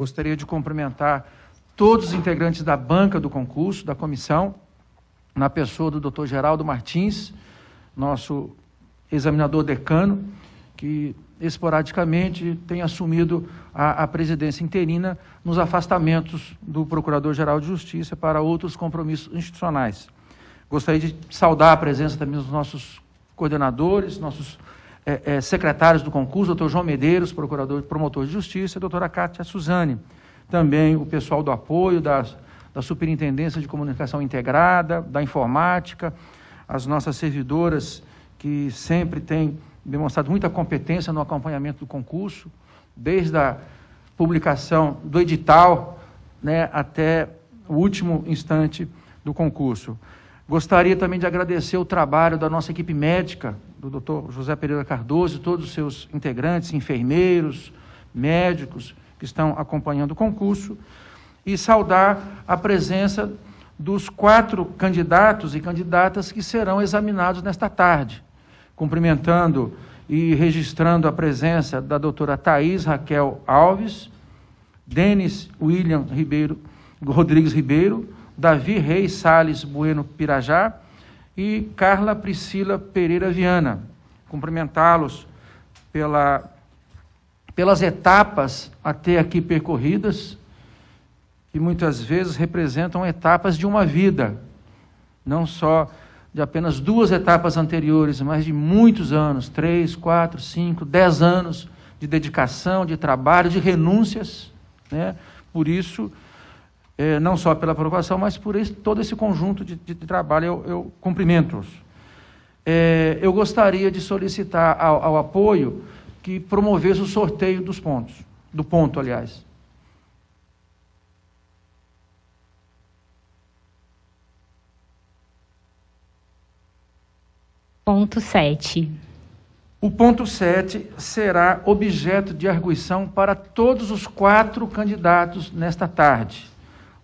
Gostaria de cumprimentar todos os integrantes da banca do concurso, da comissão, na pessoa do Dr. Geraldo Martins, nosso examinador decano, que esporadicamente tem assumido a presidência interina nos afastamentos do Procurador-Geral de Justiça para outros compromissos institucionais. Gostaria de saudar a presença também dos nossos coordenadores, nossos secretários do concurso, doutor João Medeiros, promotor de justiça, e a doutora Cátia Suzane, também o pessoal do apoio, da Superintendência de Comunicação Integrada, da Informática, as nossas servidoras que sempre têm demonstrado muita competência no acompanhamento do concurso, desde a publicação do edital, né, até o último instante do concurso. Gostaria também de agradecer o trabalho da nossa equipe médica, do Dr. José Pereira Cardoso e todos os seus integrantes, enfermeiros, médicos que estão acompanhando o concurso, e saudar a presença dos 4 candidatos e candidatas que serão examinados nesta tarde, cumprimentando e registrando a presença da doutora Thaís Raquel Alves, Denis William Rodrigues Ribeiro, Davi Reis Salles Bueno Pirajá e Carla Priscila Pereira Viana. Cumprimentá-los pelas etapas até aqui percorridas, que muitas vezes representam etapas de uma vida, não só de apenas 2 etapas anteriores, mas de muitos anos, 3, 4, 5, 10 anos de dedicação, de trabalho, de renúncias, né? Por isso, não só pela aprovação, mas por todo esse conjunto de trabalho, eu cumprimento-os. Eu gostaria de solicitar ao apoio que promovesse o sorteio dos pontos, do ponto, aliás. Ponto 7. O ponto 7 será objeto de arguição para todos os 4 candidatos nesta tarde.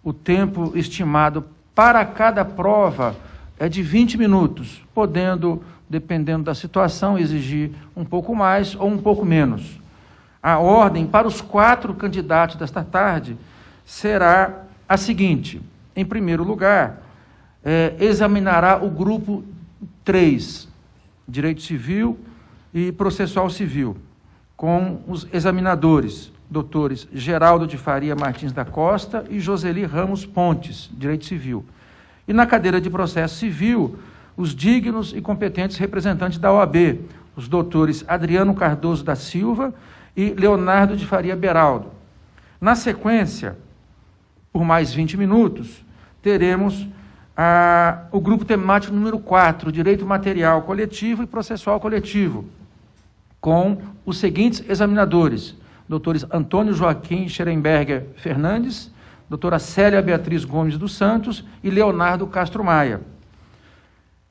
O tempo estimado para cada prova é de 20 minutos, podendo, dependendo da situação, exigir um pouco mais ou um pouco menos. A ordem para os 4 candidatos desta tarde será a seguinte: em primeiro lugar, examinará o grupo 3, Direito Civil e Processual Civil, com os examinadores, doutores Geraldo de Faria Martins da Costa e Joseli Ramos Pontes, Direito Civil. E na cadeira de Processo Civil, os dignos e competentes representantes da OAB, os doutores Adriano Cardoso da Silva e Leonardo de Faria Beraldo. Na sequência, por mais 20 minutos, teremos o grupo temático número 4, Direito Material Coletivo e Processual Coletivo, com os seguintes examinadores: doutores Antônio Joaquim Scherenberger Fernandes, doutora Célia Beatriz Gomes dos Santos e Leonardo Castro Maia.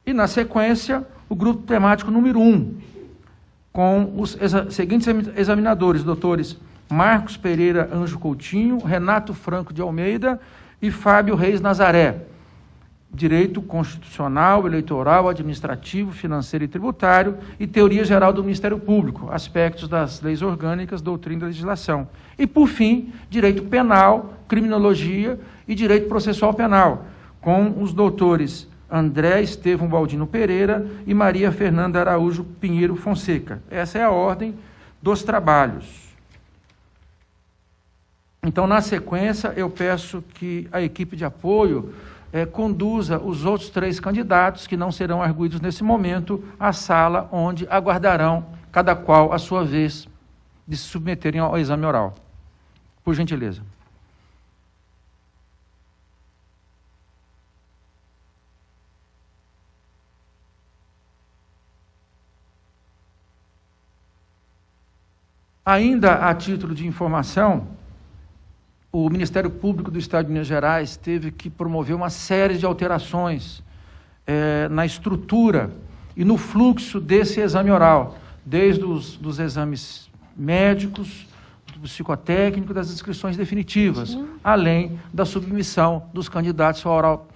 E, na sequência, o grupo temático número 1, com os seguintes examinadores: doutores Marcos Pereira Anjo Coutinho, Renato Franco de Almeida e Fábio Reis Nazaré, Direito Constitucional, Eleitoral, Administrativo, Financeiro e Tributário e Teoria Geral do Ministério Público, aspectos das leis orgânicas, doutrina e legislação. E, por fim, Direito Penal, Criminologia e Direito Processual Penal, com os doutores André Estevão Baldino Pereira e Maria Fernanda Araújo Pinheiro Fonseca. Essa é a ordem dos trabalhos. Então, na sequência, eu peço que a equipe de apoio conduza os outros 3 candidatos, que não serão arguidos nesse momento, à sala onde aguardarão, cada qual a sua vez, de se submeterem ao exame oral. Por gentileza. Ainda a título de informação, o Ministério Público do Estado de Minas Gerais teve que promover uma série de alterações na estrutura e no fluxo desse exame oral, desde dos exames médicos, do psicotécnico, das inscrições definitivas, além da submissão dos candidatos ao oral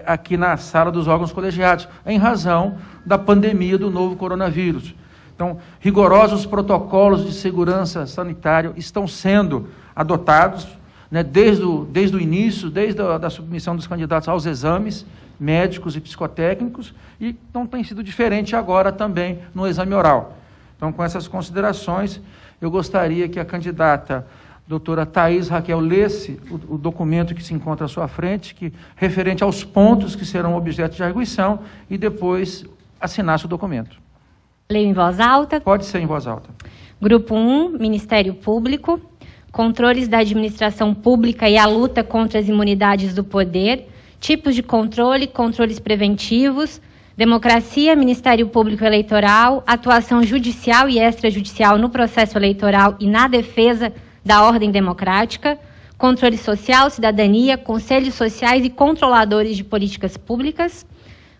aqui na sala dos órgãos colegiados, em razão da pandemia do novo coronavírus. Então, rigorosos protocolos de segurança sanitária estão sendo adotados, né, desde o início, desde a submissão dos candidatos aos exames médicos e psicotécnicos, e não tem sido diferente agora também no exame oral. Então, com essas considerações, eu gostaria que a candidata doutora Thaís Raquel lesse o documento que se encontra à sua frente, que referente aos pontos que serão objeto de arguição, e depois assinasse o documento. Leio em voz alta. Pode ser em voz alta. Grupo 1, Ministério Público, controles da administração pública e a luta contra as imunidades do poder, tipos de controle, controles preventivos, democracia, Ministério Público Eleitoral, atuação judicial e extrajudicial no processo eleitoral e na defesa da ordem democrática, controle social, cidadania, conselhos sociais e controladores de políticas públicas.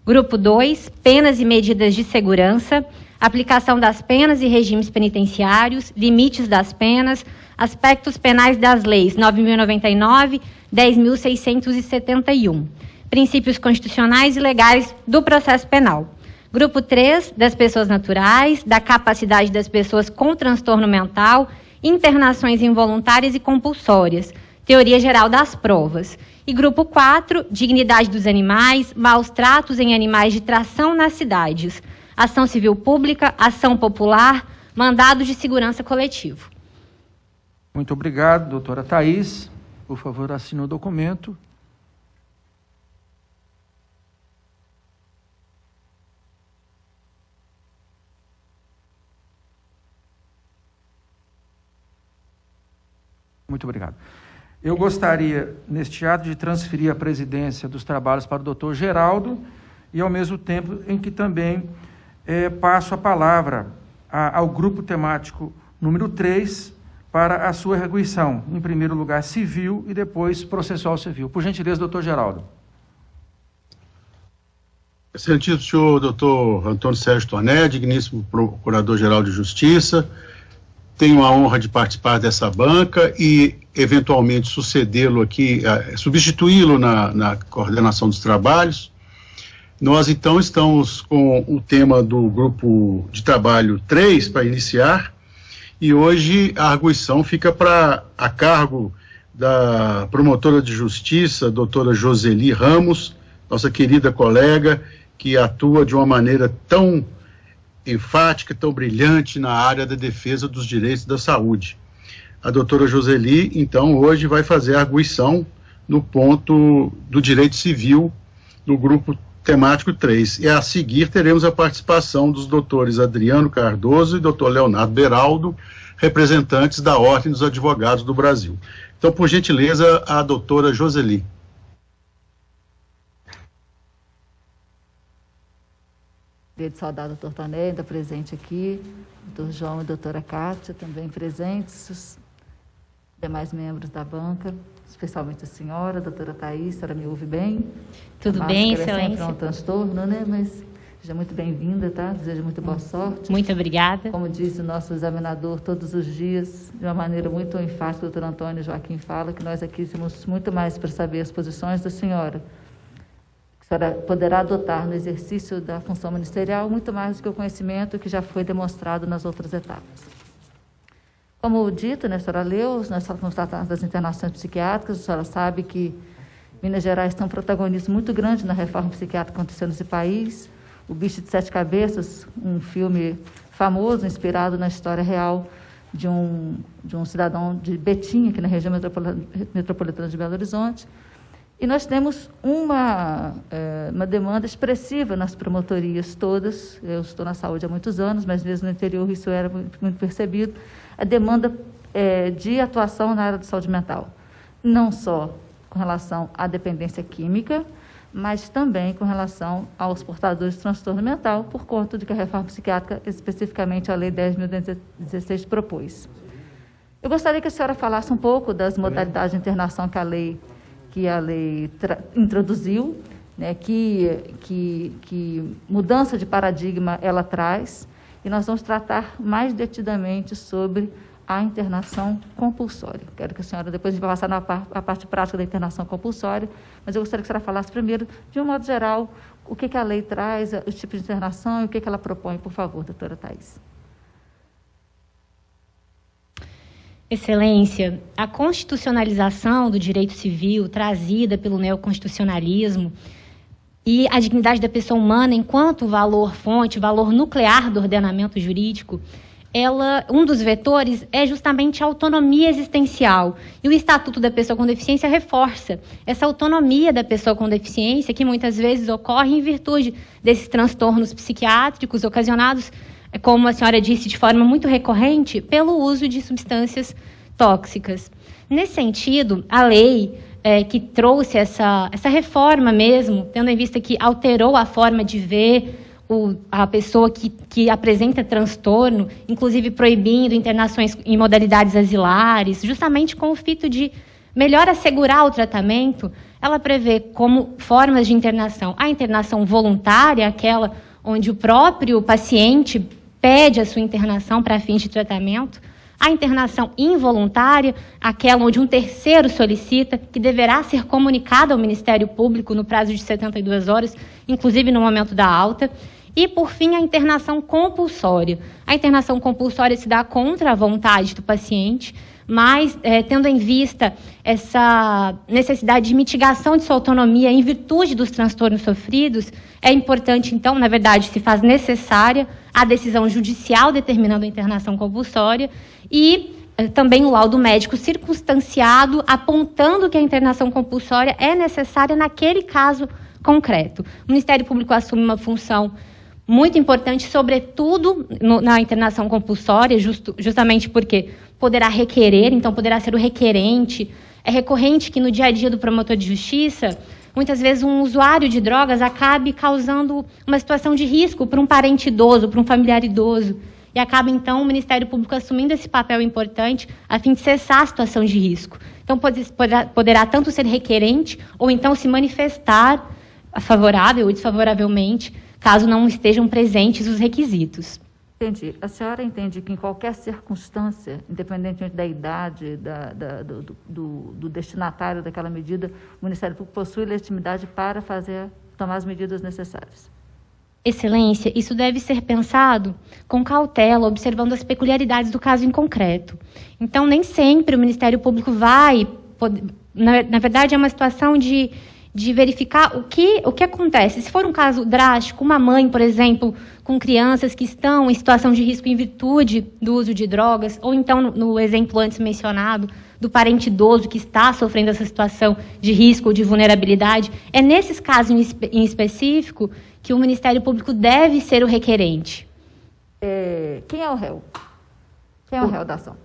Grupo 2, penas e medidas de segurança, aplicação das penas e regimes penitenciários, limites das penas, aspectos penais das leis 9.099, 10.671, princípios constitucionais e legais do processo penal. Grupo 3, das pessoas naturais, da capacidade das pessoas com transtorno mental, internações involuntárias e compulsórias, teoria geral das provas. E grupo 4, dignidade dos animais, maus tratos em animais de tração nas cidades, ação civil pública, ação popular, mandado de segurança coletivo. Muito obrigado, doutora Thaís. Por favor, assine o documento. Muito obrigado. Eu gostaria, neste ato, de transferir a presidência dos trabalhos para o doutor Geraldo e, ao mesmo tempo, em que também passo a palavra ao grupo temático número 3 para a sua arguição. Em primeiro lugar, civil e depois processual civil. Por gentileza, doutor Geraldo. Excelentíssimo senhor doutor Antônio Sérgio Toné, digníssimo Procurador-Geral de Justiça, tenho a honra de participar dessa banca e, eventualmente, sucedê-lo aqui, substituí-lo na coordenação dos trabalhos. Nós, então, estamos com o tema do grupo de trabalho 3 para iniciar, e hoje a arguição fica a cargo da promotora de justiça, doutora Joseli Ramos, nossa querida colega, que atua de uma maneira tão enfática, tão brilhante na área da defesa dos direitos da saúde. A doutora Joseli, então, hoje vai fazer a arguição no ponto do direito civil do grupo temático 3. E a seguir teremos a participação dos doutores Adriano Cardoso e doutor Leonardo Beraldo, representantes da Ordem dos Advogados do Brasil. Então, por gentileza, a doutora Joseli. Queria saudar o doutor Toné, ainda presente aqui, doutor João e a doutora Kátia, também presentes, os demais membros da banca, especialmente a senhora, a doutora Thaís, a senhora me ouve bem? Tudo bem, excelência. É sempre um transtorno, né? Mas seja muito bem-vinda, tá? Desejo muito boa sorte. Muito obrigada. Como diz o nosso examinador todos os dias, de uma maneira muito enfática, o doutor Antônio Joaquim fala que nós aqui temos muito mais para saber as posições da senhora. A senhora poderá adotar no exercício da função ministerial muito mais do que o conhecimento que já foi demonstrado nas outras etapas. Como dito, né, a senhora leu, nós estamos tratando das internações psiquiátricas, a senhora sabe que Minas Gerais tem um protagonismo muito grande na reforma psiquiátrica que aconteceu nesse país. O Bicho de Sete Cabeças, um filme famoso, inspirado na história real de um cidadão de Betim, aqui na região metropolitana de Belo Horizonte. E nós temos uma demanda expressiva nas promotorias todas. Eu estou na saúde há muitos anos, mas mesmo no interior isso era muito percebido. A demanda de atuação na área de saúde mental. Não só com relação à dependência química, mas também com relação aos portadores de transtorno mental, por conta de que a reforma psiquiátrica, especificamente a Lei 10.216, propôs. Eu gostaria que a senhora falasse um pouco das modalidades de internação que a lei introduziu, né, que mudança de paradigma ela traz, e nós vamos tratar mais detidamente sobre a internação compulsória. Quero que a senhora, depois a gente vai passar na parte prática da internação compulsória, mas eu gostaria que a senhora falasse primeiro, de um modo geral, o que a lei traz, os tipos de internação e o que ela propõe, por favor, doutora Thaís. Excelência, a constitucionalização do direito civil trazida pelo neoconstitucionalismo e a dignidade da pessoa humana enquanto valor-fonte, valor nuclear do ordenamento jurídico, um dos vetores é justamente a autonomia existencial. E o Estatuto da Pessoa com Deficiência reforça essa autonomia da pessoa com deficiência, que muitas vezes ocorre em virtude desses transtornos psiquiátricos ocasionados, como a senhora disse, de forma muito recorrente, pelo uso de substâncias tóxicas. Nesse sentido, a lei que trouxe essa reforma mesmo, tendo em vista que alterou a forma de ver a pessoa que apresenta transtorno, inclusive proibindo internações em modalidades asilares, justamente com o fito de melhor assegurar o tratamento, ela prevê como formas de internação a internação voluntária, aquela onde o próprio paciente pede a sua internação para fins de tratamento, a internação involuntária, aquela onde um terceiro solicita, que deverá ser comunicada ao Ministério Público no prazo de 72 horas, inclusive no momento da alta. E, por fim, a internação compulsória. A internação compulsória se dá contra a vontade do paciente, mas, tendo em vista essa necessidade de mitigação de sua autonomia em virtude dos transtornos sofridos, é importante, então, na verdade, se faz necessária a decisão judicial determinando a internação compulsória e também o laudo médico circunstanciado apontando que a internação compulsória é necessária naquele caso concreto. O Ministério Público assume uma função muito importante, sobretudo na internação compulsória, justamente porque poderá requerer, então poderá ser o requerente. É recorrente que no dia a dia do promotor de justiça, muitas vezes um usuário de drogas acabe causando uma situação de risco para um parente idoso, para um familiar idoso. E acaba, então, o Ministério Público assumindo esse papel importante a fim de cessar a situação de risco. Então, poderá tanto ser requerente ou então se manifestar favorável ou desfavoravelmente, caso não estejam presentes os requisitos. Entendi. A senhora entende que em qualquer circunstância, independentemente da idade do destinatário daquela medida, o Ministério Público possui legitimidade para tomar as medidas necessárias? Excelência, isso deve ser pensado com cautela, observando as peculiaridades do caso em concreto. Então, nem sempre o Ministério Público vai poder... Na verdade, é uma situação de verificar o que acontece. Se for um caso drástico, uma mãe, por exemplo, com crianças que estão em situação de risco em virtude do uso de drogas, ou então, no exemplo antes mencionado, do parente idoso que está sofrendo essa situação de risco ou de vulnerabilidade, é nesses casos em específico que o Ministério Público deve ser o requerente. Quem é o réu? Quem é o réu da ação?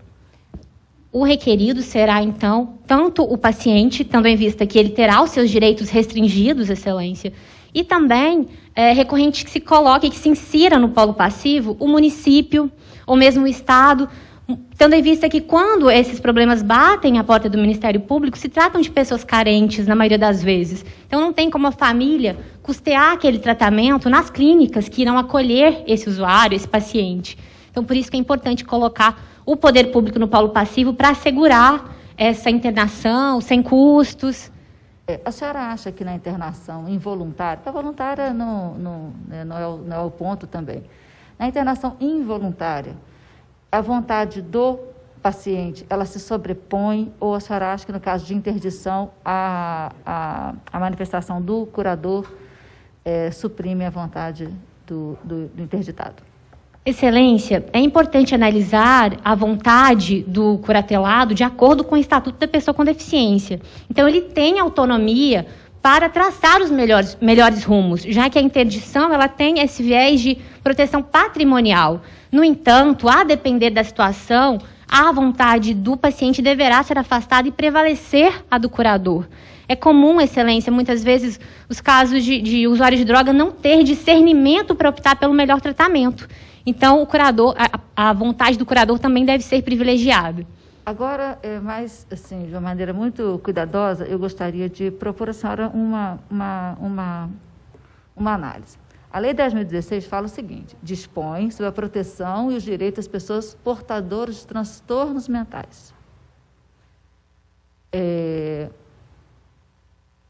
O requerido será, então, tanto o paciente, tendo em vista que ele terá os seus direitos restringidos, Excelência, e também recorrente que se coloque, que se insira no polo passivo, o município, ou mesmo o Estado, tendo em vista que quando esses problemas batem à porta do Ministério Público, se tratam de pessoas carentes, na maioria das vezes. Então, não tem como a família custear aquele tratamento nas clínicas que irão acolher esse usuário, esse paciente. Então, por isso que é importante colocar o poder público no polo passivo para assegurar essa internação sem custos. A senhora acha que na internação involuntária, porque a voluntária não é o ponto também, na internação involuntária, a vontade do paciente, ela se sobrepõe, ou a senhora acha que no caso de interdição, a manifestação do curador suprime a vontade do interditado? Excelência, é importante analisar a vontade do curatelado de acordo com o Estatuto da Pessoa com Deficiência. Então, ele tem autonomia para traçar os melhores rumos, já que a interdição ela tem esse viés de proteção patrimonial. No entanto, a depender da situação, a vontade do paciente deverá ser afastada e prevalecer a do curador. É comum, Excelência, muitas vezes, os casos de usuário de droga não ter discernimento para optar pelo melhor tratamento. Então, o curador, a vontade do curador também deve ser privilegiada. Agora, mais assim, de uma maneira muito cuidadosa, eu gostaria de propor à senhora uma análise. A Lei 10.016 fala o seguinte: dispõe sobre a proteção e os direitos das pessoas portadoras de transtornos mentais.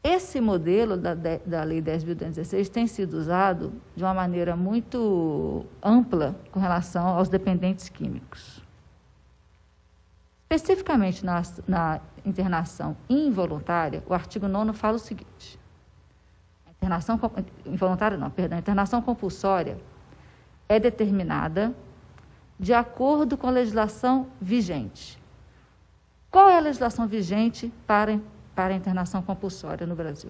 Esse modelo da Lei 10.216 tem sido usado de uma maneira muito ampla com relação aos dependentes químicos. Especificamente na internação involuntária, o artigo 9º fala o seguinte: a internação compulsória é determinada de acordo com a legislação vigente. Qual é a legislação vigente para a internação compulsória no Brasil?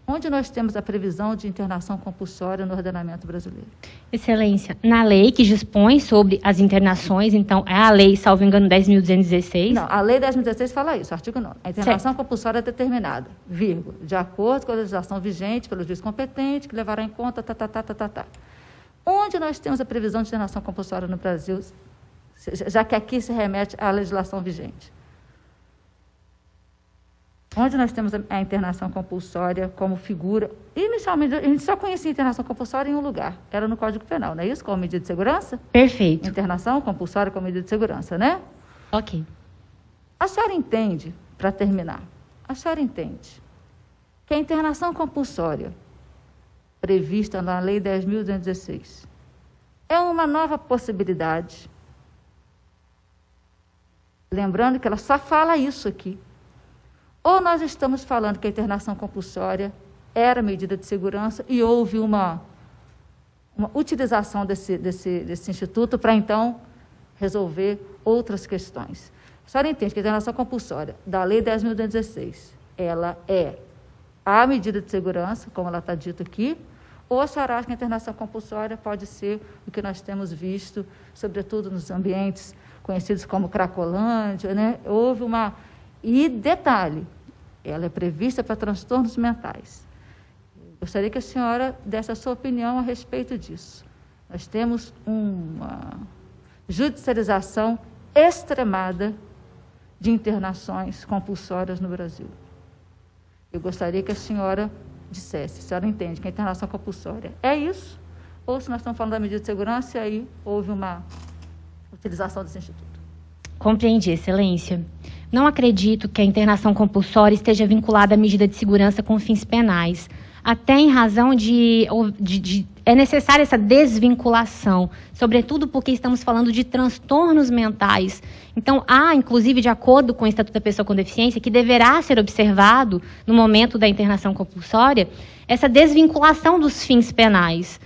Onde nós temos a previsão de internação compulsória no ordenamento brasileiro? Excelência, na lei que dispõe sobre as internações, então, é a lei, salvo engano, 10.216. Não, a lei 10.216 fala isso, artigo 9. A internação compulsória é determinada, vírgula, de acordo com a legislação vigente pelo juiz competente, que levará em conta, Onde nós temos a previsão de internação compulsória no Brasil, já que aqui se remete à legislação vigente? Onde nós temos a internação compulsória como figura? Inicialmente, a gente só conhecia internação compulsória em um lugar, era no Código Penal, não é isso? Como medida de segurança? Perfeito. Internação compulsória como medida de segurança, né? Ok. A senhora entende, para terminar, a senhora entende que a internação compulsória prevista na Lei 10.216 é uma nova possibilidade? Lembrando que ela só fala isso aqui. Ou nós estamos falando que a internação compulsória era medida de segurança e houve uma utilização desse instituto para, então, resolver outras questões. A senhora entende que a internação compulsória da Lei 10.216, ela é a medida de segurança, como ela está dito aqui, ou a senhora acha que a internação compulsória pode ser o que nós temos visto, sobretudo nos ambientes conhecidos como Cracolândia, né? Houve uma... E, detalhe, ela é prevista para transtornos mentais. Gostaria que a senhora desse a sua opinião a respeito disso. Nós temos uma judicialização extremada de internações compulsórias no Brasil. Eu gostaria que a senhora dissesse, a senhora entende que a internação compulsória é isso? Ou se nós estamos falando da medida de segurança, e aí houve uma utilização desse instituto? Compreendi, Excelência. Não acredito que a internação compulsória esteja vinculada à medida de segurança com fins penais, até em razão de é necessária essa desvinculação, sobretudo porque estamos falando de transtornos mentais. Então, há, inclusive, de acordo com o Estatuto da Pessoa com Deficiência, que deverá ser observado, no momento da internação compulsória, essa desvinculação dos fins penais.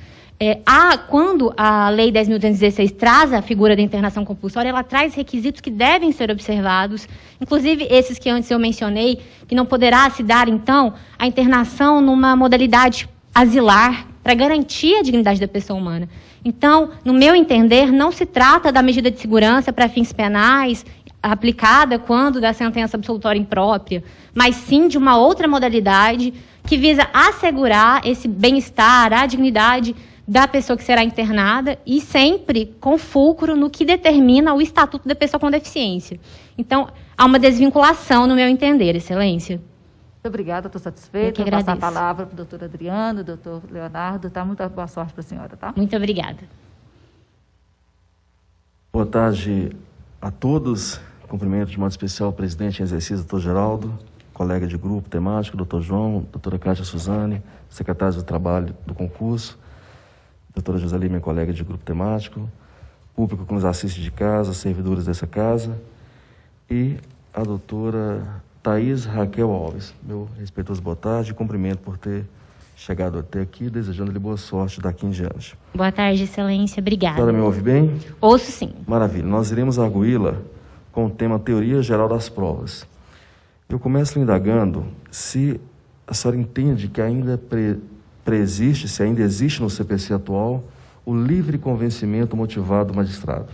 Quando a Lei 10.216 traz a figura da internação compulsória, ela traz requisitos que devem ser observados, inclusive esses que antes eu mencionei, que não poderá se dar, então, a internação numa modalidade asilar, para garantir a dignidade da pessoa humana. Então, no meu entender, não se trata da medida de segurança para fins penais, aplicada quando da sentença absolutória imprópria, mas sim de uma outra modalidade que visa assegurar esse bem-estar, a dignidade da pessoa que será internada e sempre com fulcro no que determina o Estatuto da Pessoa com Deficiência. Então, há uma desvinculação, no meu entender, Excelência. Muito obrigada, estou satisfeita. Vou passar a palavra para o doutor Adriano, doutor Leonardo. Muita boa sorte para a senhora, tá? Muito obrigada. Boa tarde a todos. Cumprimento de modo especial o presidente em exercício, doutor Geraldo, colega de grupo temático, doutor João, doutora Cátia Suzane, secretários do trabalho do concurso, doutora Joseli, minha colega de grupo temático, público que nos assiste de casa, servidores dessa casa, e a doutora Thaís Raquel Alves. Meu respeitoso boa tarde e cumprimento por ter chegado até aqui, desejando-lhe boa sorte daqui em diante. Boa tarde, Excelência. Obrigada. A senhora me ouve bem? Ouço sim. Maravilha. Nós iremos arguí-la com o tema Teoria Geral das Provas. Eu começo indagando se a senhora entende que ainda preexiste, se ainda existe no CPC atual, o livre convencimento motivado do magistrado.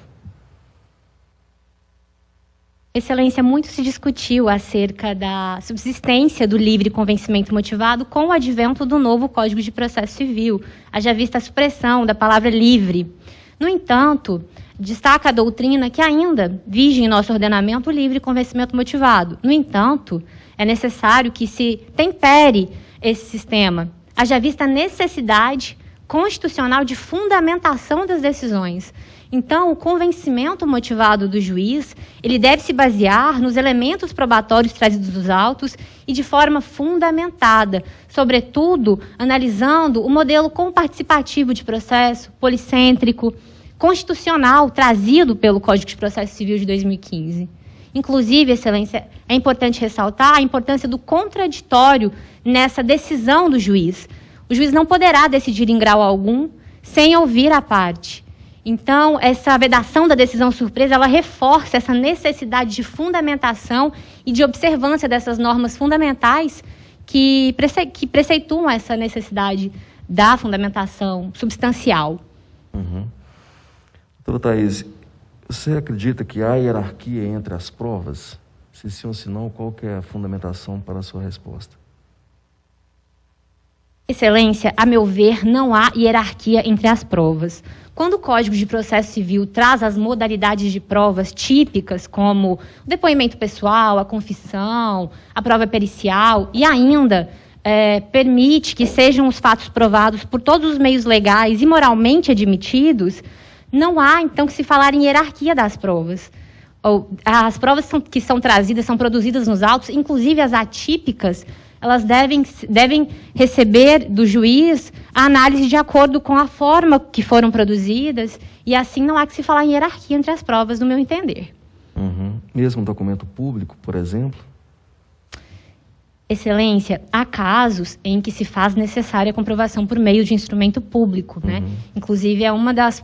Excelência, muito se discutiu acerca da subsistência do livre convencimento motivado com o advento do novo Código de Processo Civil, haja vista a supressão da palavra livre. No entanto, destaca a doutrina que ainda vige em nosso ordenamento o livre convencimento motivado. No entanto, é necessário que se tempere esse sistema, haja vista a necessidade constitucional de fundamentação das decisões. Então, o convencimento motivado do juiz, ele deve se basear nos elementos probatórios trazidos dos autos e de forma fundamentada, sobretudo analisando o modelo comparticipativo de processo, policêntrico, constitucional trazido pelo Código de Processo Civil de 2015. Inclusive, Excelência, é importante ressaltar a importância do contraditório nessa decisão do juiz. O juiz não poderá decidir em grau algum sem ouvir a parte. Então, essa vedação da decisão surpresa, ela reforça essa necessidade de fundamentação e de observância dessas normas fundamentais que preceituam essa necessidade da fundamentação substancial. Doutora Thaís, você acredita que há hierarquia entre as provas? Se sim ou se não, qual que é a fundamentação para a sua resposta? Excelência, a meu ver, não há hierarquia entre as provas. Quando o Código de Processo Civil traz as modalidades de provas típicas, como o depoimento pessoal, a confissão, a prova pericial, e ainda permite que sejam os fatos provados por todos os meios legais e moralmente admitidos, não há, então, que se falar em hierarquia das provas. As provas que são trazidas, são produzidas nos autos, inclusive as atípicas, elas devem receber do juiz a análise de acordo com a forma que foram produzidas, e assim não há que se falar em hierarquia entre as provas, no meu entender. Mesmo um documento público, por exemplo? Excelência, há casos em que se faz necessária a comprovação por meio de instrumento público, né? Inclusive, é uma das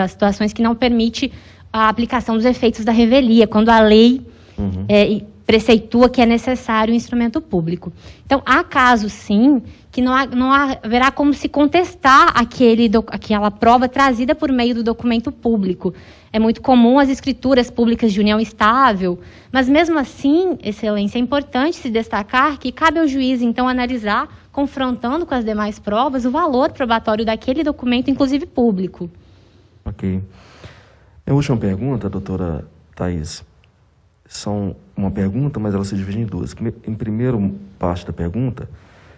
situações que não permite a aplicação dos efeitos da revelia, quando a lei preceitua que é necessário o instrumento público. Então, há casos, sim, que não haverá como se contestar aquela prova trazida por meio do documento público. É muito comum as escrituras públicas de união estável, mas mesmo assim, Excelência, é importante se destacar que cabe ao juiz, então, analisar, confrontando com as demais provas, o valor probatório daquele documento, inclusive público. Ok. A última pergunta, doutora Thaís, são uma pergunta, mas ela se divide em duas. Em primeira parte da pergunta,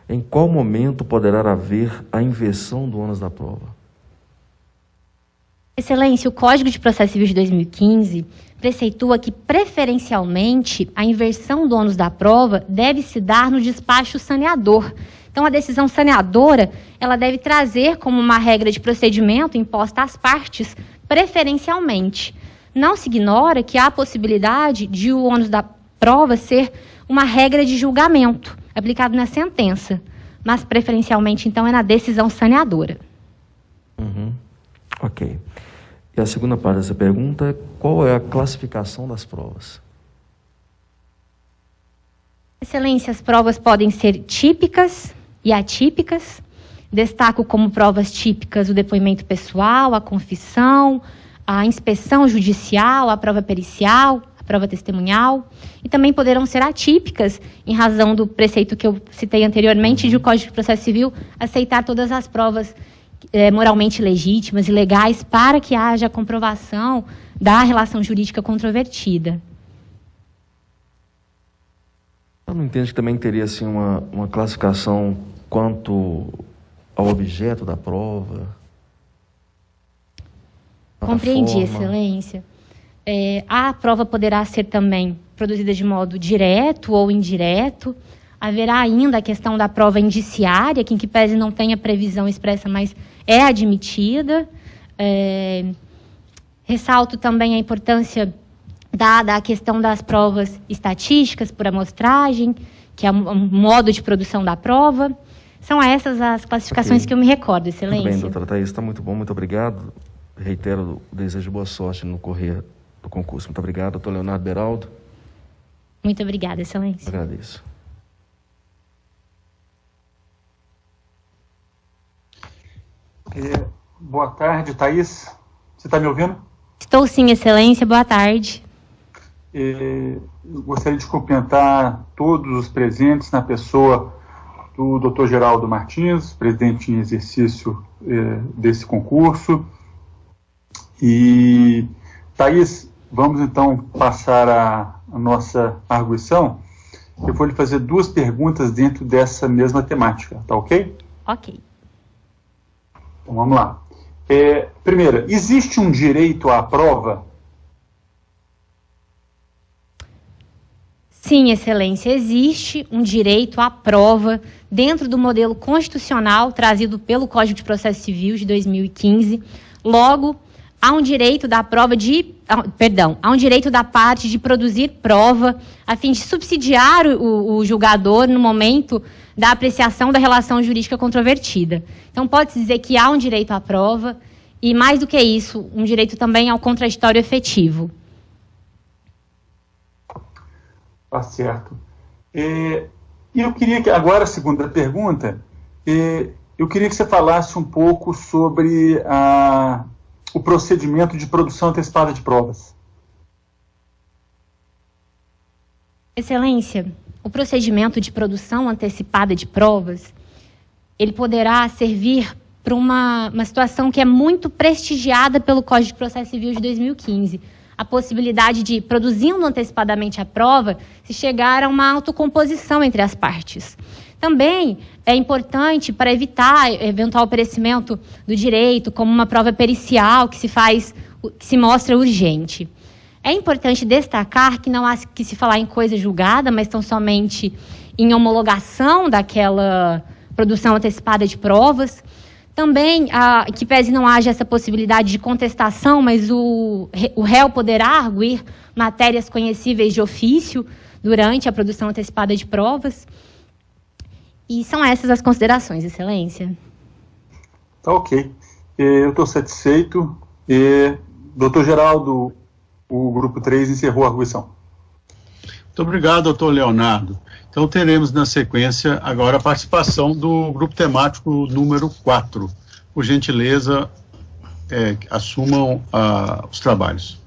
em qual momento poderá haver a inversão do ônus da prova? Excelência, o Código de Processo Civil de 2015 preceitua que, preferencialmente, a inversão do ônus da prova deve se dar no despacho saneador. Então, a decisão saneadora, ela deve trazer como uma regra de procedimento imposta às partes, preferencialmente. Não se ignora que há a possibilidade de o ônus da prova ser uma regra de julgamento, aplicado na sentença, mas preferencialmente, então, é na decisão saneadora. Ok. E a segunda parte dessa pergunta é: qual é a classificação das provas? Excelência, as provas podem ser típicas e atípicas. Destaco como provas típicas o depoimento pessoal, a confissão, a inspeção judicial, a prova pericial, a prova testemunhal, e também poderão ser atípicas, em razão do preceito que eu citei anteriormente, de o Código de Processo Civil aceitar todas as provas moralmente legítimas e legais para que haja a comprovação da relação jurídica controvertida. Eu não entendo que também teria assim, uma classificação quanto ao objeto da prova? Compreendi, Excelência. A prova poderá ser também produzida de modo direto ou indireto. Haverá ainda a questão da prova indiciária, que em que pese não tenha previsão expressa, mas é admitida. Ressalto também a importância dada à questão das provas estatísticas por amostragem, que é o modo de produção da prova. São essas as classificações que eu me recordo, Excelência. Muito bem, doutora Thaís, está muito bom, muito obrigado. Reitero o desejo de boa sorte no correr do concurso. Muito obrigado, doutor Leonardo Beraldo. Muito obrigada, Excelência. Agradeço. Boa tarde, Thaís. Você está me ouvindo? Estou sim, Excelência. Boa tarde. Gostaria de cumprimentar todos os presentes na pessoa do Dr. Geraldo Martins, presidente em exercício desse concurso. E, Thaís, vamos então passar a nossa arguição. Eu vou lhe fazer duas perguntas dentro dessa mesma temática, tá ok? Ok. Então vamos lá. Primeira, existe um direito à prova? Sim, Excelência, existe um direito à prova dentro do modelo constitucional trazido pelo Código de Processo Civil de 2015. Logo, há um direito da há um direito da parte de produzir prova a fim de subsidiar o julgador no momento da apreciação da relação jurídica controvertida. Então, pode-se dizer que há um direito à prova e, mais do que isso, um direito também ao contraditório efetivo. Tá certo. E eu queria que, agora, a segunda pergunta, eu queria que você falasse um pouco sobre o procedimento de produção antecipada de provas. Excelência, o procedimento de produção antecipada de provas, ele poderá servir para uma situação que é muito prestigiada pelo Código de Processo Civil de 2015, a possibilidade de, produzindo antecipadamente a prova, se chegar a uma autocomposição entre as partes. Também é importante para evitar eventual perecimento do direito, como uma prova pericial que se mostra urgente. É importante destacar que não há que se falar em coisa julgada, mas tão somente em homologação daquela produção antecipada de provas. Também, que pese não haja essa possibilidade de contestação, mas o réu poderá arguir matérias conhecíveis de ofício durante a produção antecipada de provas. E são essas as considerações, Excelência. Tá ok. Eu estou satisfeito. Doutor Geraldo, o Grupo 3 encerrou a arguição. Muito obrigado, doutor Leonardo. Então, teremos na sequência agora a participação do grupo temático número 4. Por gentileza, assumam os trabalhos.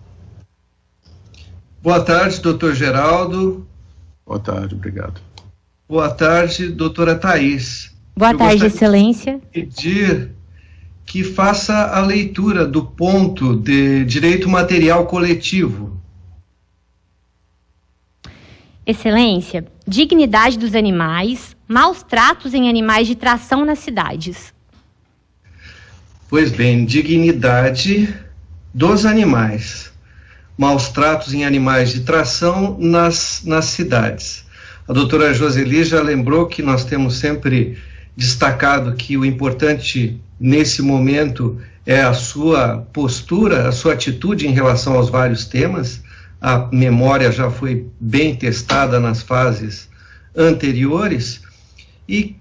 Boa tarde, doutor Geraldo. Boa tarde, obrigado. Boa tarde, doutora Thaís. Boa tarde, Excelência. Pedir que faça a leitura do ponto de direito material coletivo. Excelência, dignidade dos animais, maus tratos em animais de tração nas cidades. Pois bem, dignidade dos animais, maus tratos em animais de tração nas cidades. A doutora Joseli já lembrou que nós temos sempre destacado que o importante nesse momento é a sua postura, a sua atitude em relação aos vários temas. A memória já foi bem testada nas fases anteriores e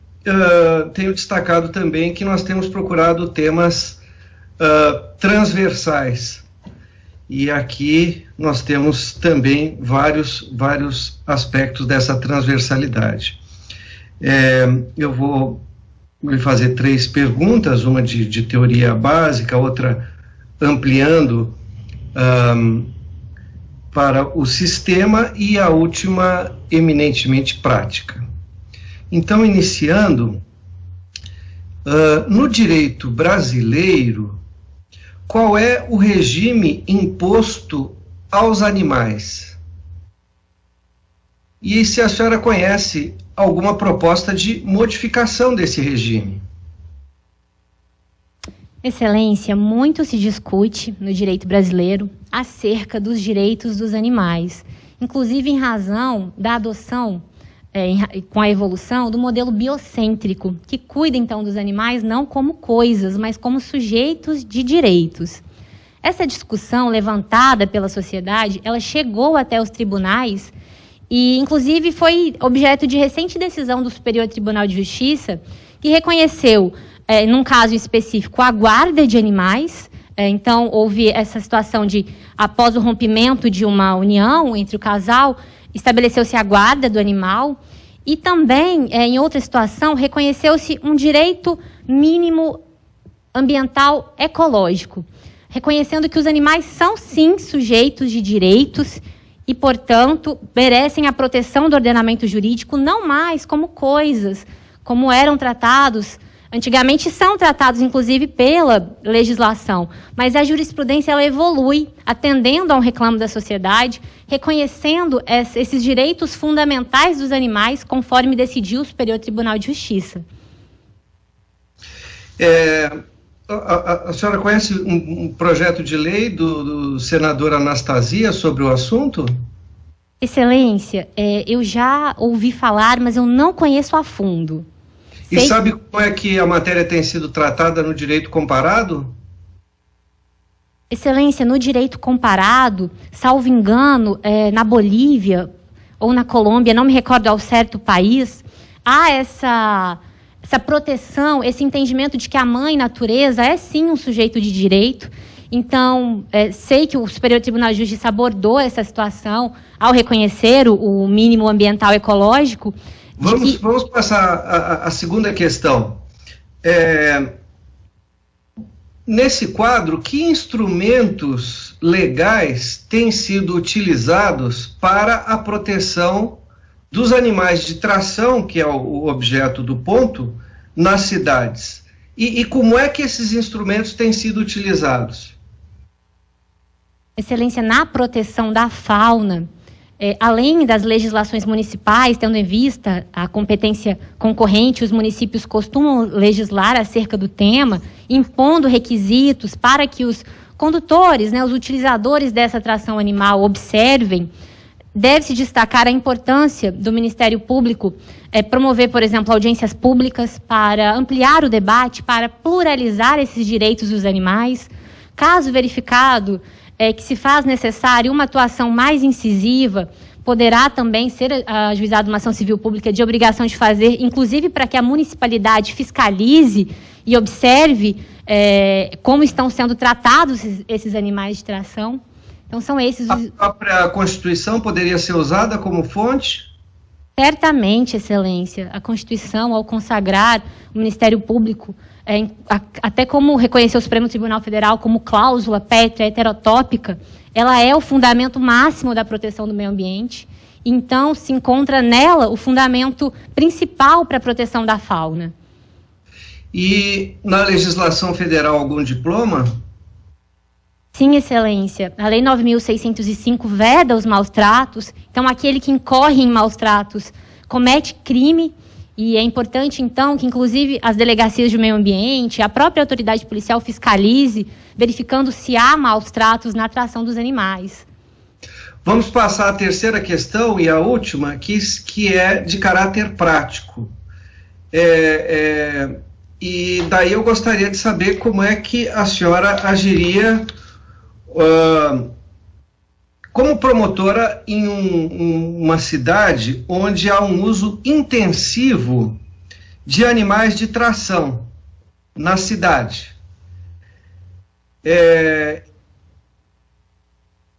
tenho destacado também que nós temos procurado temas transversais e aqui nós temos também vários aspectos dessa transversalidade. Eu vou lhe fazer 3 perguntas, uma de teoria básica, outra ampliando para o sistema e a última eminentemente prática. Então, iniciando, no direito brasileiro, qual é o regime imposto aos animais? E se a senhora conhece alguma proposta de modificação desse regime? Excelência, muito se discute no direito brasileiro acerca dos direitos dos animais, inclusive em razão da adoção, com a evolução, do modelo biocêntrico, que cuida então dos animais não como coisas, mas como sujeitos de direitos. Essa discussão levantada pela sociedade, ela chegou até os tribunais e, inclusive, foi objeto de recente decisão do Superior Tribunal de Justiça, que reconheceu, num caso específico, a guarda de animais. Então, houve essa situação de, após o rompimento de uma união entre o casal, estabeleceu-se a guarda do animal e também, em outra situação, reconheceu-se um direito mínimo ambiental ecológico, reconhecendo que os animais são, sim, sujeitos de direitos e, portanto, merecem a proteção do ordenamento jurídico, não mais como coisas, como eram tratados antigamente, são tratados, inclusive, pela legislação, mas a jurisprudência ela evolui, atendendo a um reclamo da sociedade, reconhecendo esses direitos fundamentais dos animais, conforme decidiu o Superior Tribunal de Justiça. A senhora conhece um projeto de lei do senador Anastasia sobre o assunto? Excelência, eu já ouvi falar, mas eu não conheço a fundo. E sabe como é que a matéria tem sido tratada no direito comparado? Excelência, no direito comparado, salvo engano, na Bolívia ou na Colômbia, não me recordo ao certo o país, há essa proteção, esse entendimento de que a mãe natureza é sim um sujeito de direito. Então, sei que o Superior Tribunal de Justiça abordou essa situação ao reconhecer o mínimo ambiental ecológico. Vamos passar a segunda questão. Nesse quadro, que instrumentos legais têm sido utilizados para a proteção dos animais de tração, que é o objeto do ponto, nas cidades? E como é que esses instrumentos têm sido utilizados? Excelência, na proteção da fauna, além das legislações municipais, tendo em vista a competência concorrente, os municípios costumam legislar acerca do tema, impondo requisitos para que os condutores, os utilizadores dessa tração animal observem. Deve-se destacar a importância do Ministério Público promover, por exemplo, audiências públicas para ampliar o debate, para pluralizar esses direitos dos animais. Caso verificado que se faz necessário uma atuação mais incisiva, poderá também ser ajuizada uma ação civil pública de obrigação de fazer, inclusive para que a municipalidade fiscalize e observe como estão sendo tratados esses animais de tração. Então, são esses... A própria Constituição poderia ser usada como fonte? Certamente, Excelência. A Constituição, ao consagrar o Ministério Público, até como reconheceu o Supremo Tribunal Federal como cláusula pétrea heterotópica, ela é o fundamento máximo da proteção do meio ambiente. Então, se encontra nela o fundamento principal para a proteção da fauna. E na legislação federal, algum diploma? Sim, Excelência. A Lei 9.605 veda os maus-tratos. Então, aquele que incorre em maus-tratos comete crime. E é importante, então, que, inclusive, as delegacias de meio ambiente, a própria autoridade policial fiscalize, verificando se há maus-tratos na tração dos animais. Vamos passar à terceira questão e a última, que é de caráter prático. E daí eu gostaria de saber como é que a senhora agiria como promotora em uma cidade onde há um uso intensivo de animais de tração na cidade.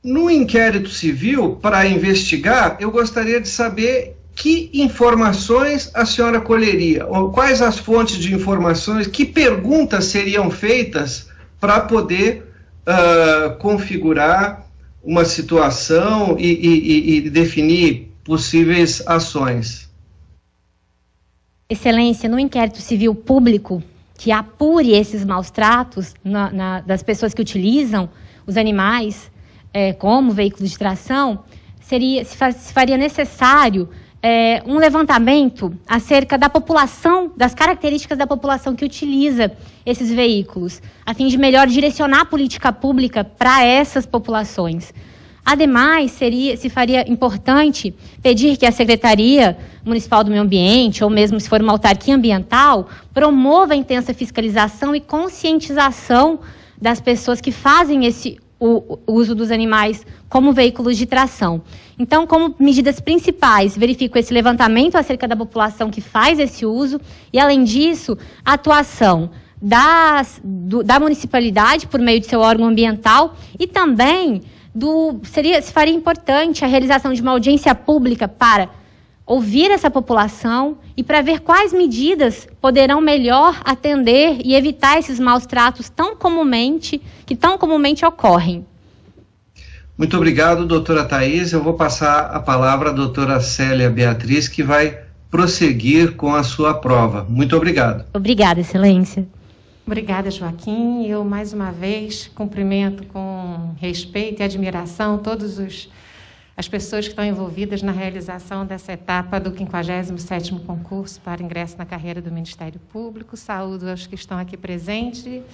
No inquérito civil, para investigar, eu gostaria de saber que informações a senhora colheria, ou quais as fontes de informações, que perguntas seriam feitas para poder configurar uma situação e definir possíveis ações. Excelência, no inquérito civil público que apure esses maus-tratos das pessoas que utilizam os animais como veículos de tração, se faria necessário um levantamento acerca da população, das características da população que utiliza esses veículos, a fim de melhor direcionar a política pública para essas populações. Ademais, se faria importante pedir que a Secretaria Municipal do Meio Ambiente, ou mesmo se for uma autarquia ambiental, promova a intensa fiscalização e conscientização das pessoas que fazem o uso dos animais como veículos de tração. Então, como medidas principais, verifico esse levantamento acerca da população que faz esse uso e, além disso, a atuação da municipalidade por meio de seu órgão ambiental e também se faria importante a realização de uma audiência pública para ouvir essa população e para ver quais medidas poderão melhor atender e evitar esses maus-tratos que tão comumente ocorrem. Muito obrigado, doutora Thaís. Eu vou passar a palavra à doutora Célia Beatriz, que vai prosseguir com a sua prova. Muito obrigado. Obrigada, Excelência. Obrigada, Joaquim. Eu, mais uma vez, cumprimento com respeito e admiração todas as pessoas que estão envolvidas na realização dessa etapa do 57º concurso para ingresso na carreira do Ministério Público. Saúdo aos que estão aqui presentes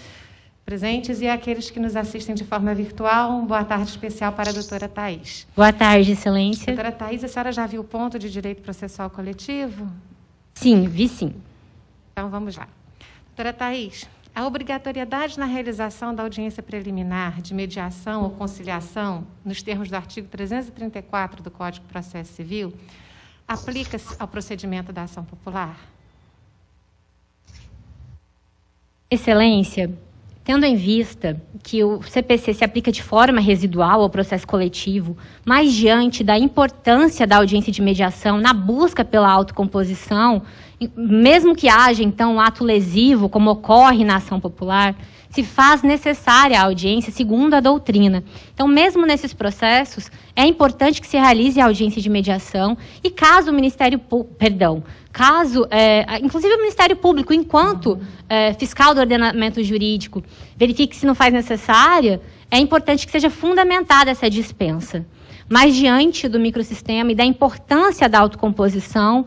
e aqueles que nos assistem de forma virtual. Uma boa tarde especial para a doutora Thaís. Boa tarde, Excelência. Doutora Thaís, a senhora já viu o ponto de direito processual coletivo? Sim, vi sim. Então, vamos lá. Doutora Thaís, A obrigatoriedade na realização da audiência preliminar de mediação ou conciliação, nos termos do artigo 334 do Código de Processo Civil, aplica-se ao procedimento da ação popular? Excelência, tendo em vista que o CPC se aplica de forma residual ao processo coletivo, mas diante da importância da audiência de mediação na busca pela autocomposição, mesmo que haja, então, um ato lesivo, como ocorre na ação popular, se faz necessária a audiência segundo a doutrina. Então, mesmo nesses processos, é importante que se realize a audiência de mediação e caso o Ministério Público, inclusive o Ministério Público, enquanto fiscal do ordenamento jurídico, verifique se não faz necessária, é importante que seja fundamentada essa dispensa. Mas, diante do microsistema e da importância da autocomposição,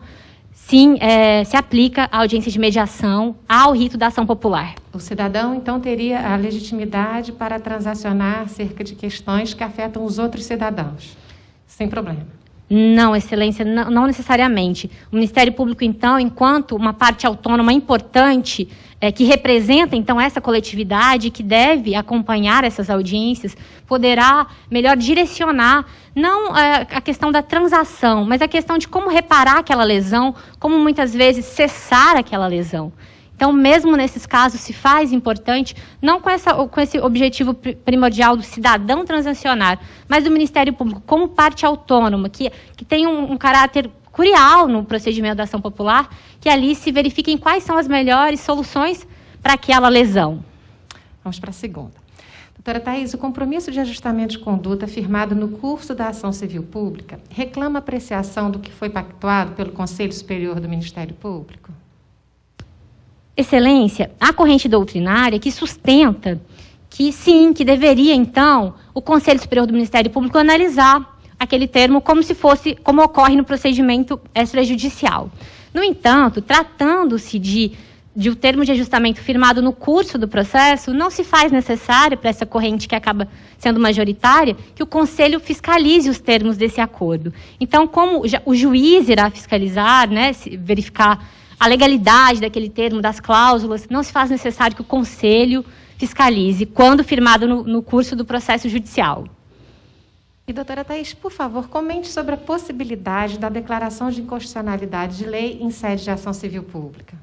sim, se aplica a audiência de mediação ao rito da ação popular. O cidadão, então, teria a legitimidade para transacionar acerca de questões que afetam os outros cidadãos, sem problema. Não, Excelência, não necessariamente. O Ministério Público, então, enquanto uma parte autônoma importante, que representa, então, essa coletividade, que deve acompanhar essas audiências, poderá melhor direcionar, não a questão da transação, mas a questão de como reparar aquela lesão, como muitas vezes cessar aquela lesão. Então, mesmo nesses casos, se faz importante, não com esse objetivo primordial do cidadão transacionar, mas do Ministério Público como parte autônoma, que tem um caráter curial no procedimento da ação popular, que ali se verifiquem quais são as melhores soluções para aquela lesão. Vamos para a segunda. Doutora Thaís, o compromisso de ajustamento de conduta firmado no curso da ação civil pública reclama apreciação do que foi pactuado pelo Conselho Superior do Ministério Público? Excelência, a corrente doutrinária que sustenta que sim, que deveria, então, o Conselho Superior do Ministério Público analisar aquele termo como ocorre no procedimento extrajudicial. No entanto, tratando-se de um termo de ajustamento firmado no curso do processo, não se faz necessário para essa corrente que acaba sendo majoritária, que o Conselho fiscalize os termos desse acordo. Então, como o juiz irá fiscalizar, né, verificar a legalidade daquele termo, das cláusulas, não se faz necessário que o Conselho fiscalize quando firmado no curso do processo judicial. E, doutora Thaís, por favor, comente sobre a possibilidade da declaração de inconstitucionalidade de lei em sede de ação civil pública.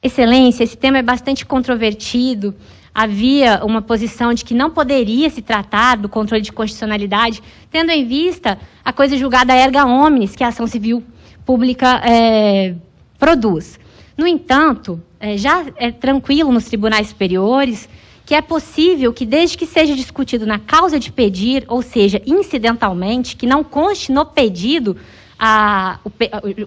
Excelência, esse tema é bastante controvertido. Havia uma posição de que não poderia se tratar do controle de constitucionalidade, tendo em vista a coisa julgada erga omnes, que a ação civil pública produz. No entanto, já é tranquilo nos tribunais superiores que é possível que, desde que seja discutido na causa de pedir, ou seja, incidentalmente, que não conste no pedido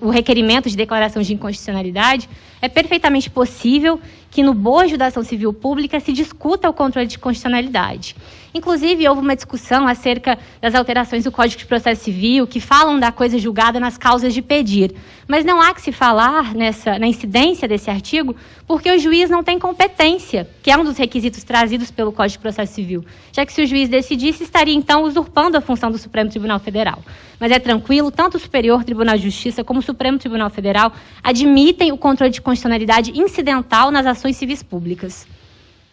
o requerimento de declaração de inconstitucionalidade, é perfeitamente possível que no bojo da ação civil pública se discuta o controle de constitucionalidade. Inclusive, houve uma discussão acerca das alterações do Código de Processo Civil, que falam da coisa julgada nas causas de pedir. Mas não há que se falar na incidência desse artigo, porque o juiz não tem competência, que é um dos requisitos trazidos pelo Código de Processo Civil, já que se o juiz decidisse, estaria, então, usurpando a função do Supremo Tribunal Federal. Mas é tranquilo, tanto o Superior Tribunal de Justiça como o Supremo Tribunal Federal admitem o controle de constitucionalidade incidental nas ações civis públicas.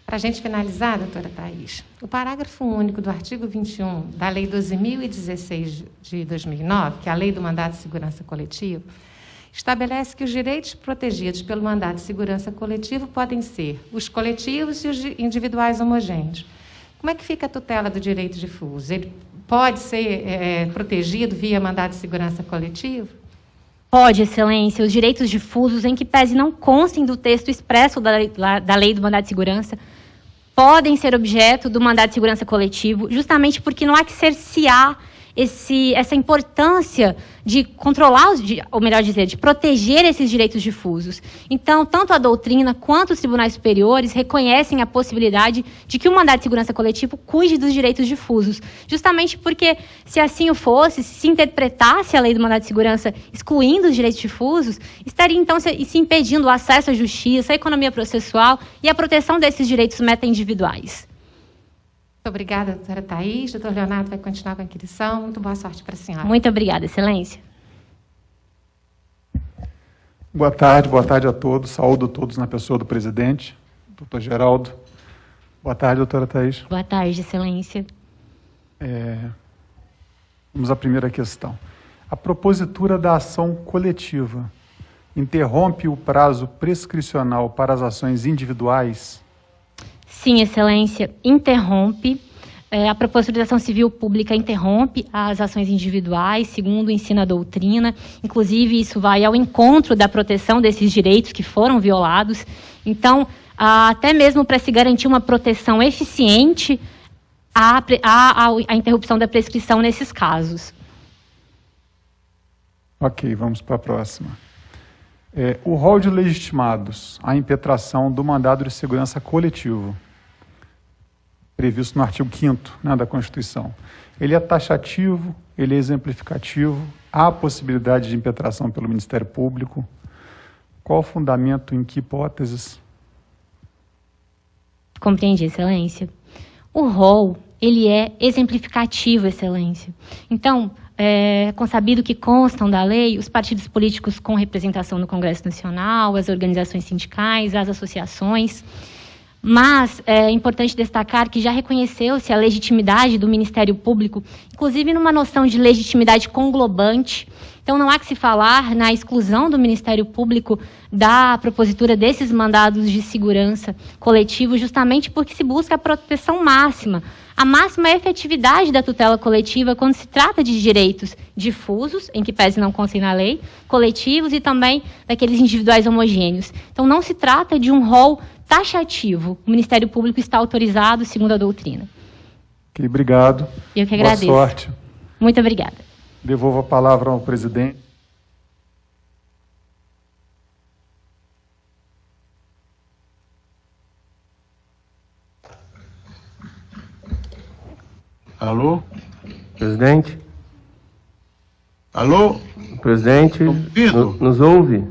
Para a gente finalizar, doutora Thaís, o parágrafo único do artigo 21 da Lei 12.016 de 2009, que é a Lei do Mandato de Segurança Coletivo, estabelece que os direitos protegidos pelo mandato de segurança coletivo podem ser os coletivos e os individuais homogêneos. Como é que fica a tutela do direito difuso? Ele pode ser protegido via mandato de segurança coletivo? Pode, Excelência. Os direitos difusos, em que pese não constem do texto expresso da lei do mandato de segurança, podem ser objeto do mandato de segurança coletivo, justamente porque não há que cercear essa importância de controlar, ou melhor dizer, de proteger esses direitos difusos. Então, tanto a doutrina quanto os tribunais superiores reconhecem a possibilidade de que o mandato de segurança coletivo cuide dos direitos difusos, justamente porque, se assim o fosse, se interpretasse a lei do mandato de segurança excluindo os direitos difusos, estaria, então, se impedindo o acesso à justiça, à economia processual e a proteção desses direitos meta-individuais. Muito obrigada, doutora Thaís. Doutor Leonardo vai continuar com a inquirição. Muito boa sorte para a senhora. Muito obrigada, Excelência. Boa tarde a todos. Saúdo todos na pessoa do presidente. doutor Geraldo. Boa tarde, doutora Thaís. Boa tarde, excelência. Vamos à primeira questão. A propositura da ação coletiva interrompe o prazo prescricional para as ações individuais? Sim, excelência, interrompe. A propositura de ação civil pública interrompe as ações individuais, segundo ensina a doutrina. Inclusive, isso vai ao encontro da proteção desses direitos que foram violados. Então, até mesmo para se garantir uma proteção eficiente, há a interrupção da prescrição nesses casos. Ok, vamos para a próxima. O rol de legitimados à impetração do mandado de segurança coletivo, previsto no artigo 5º, né, da Constituição, ele é taxativo, ele é exemplificativo, há possibilidade de impetração pelo Ministério Público? Qual o fundamento, em que hipóteses? Compreendi, excelência. O rol, ele é exemplificativo, excelência. Então, é consabido que constam da lei os partidos políticos com representação no Congresso Nacional, as organizações sindicais, as associações. Mas é importante destacar que já reconheceu-se a legitimidade do Ministério Público, inclusive numa noção de legitimidade conglobante. Então, não há que se falar na exclusão do Ministério Público da propositura desses mandados de segurança coletivo, justamente porque se busca a proteção máxima, a máxima efetividade da tutela coletiva quando se trata de direitos difusos, em que pese não constem na lei, coletivos e também daqueles individuais homogêneos. Então, não se trata de um rol taxativo. O Ministério Público está autorizado segundo a doutrina. Ok, obrigado. Eu que agradeço. Boa sorte. Muito obrigada. Devolvo a palavra ao presidente. Alô? Presidente? Alô? Presidente, nos ouve?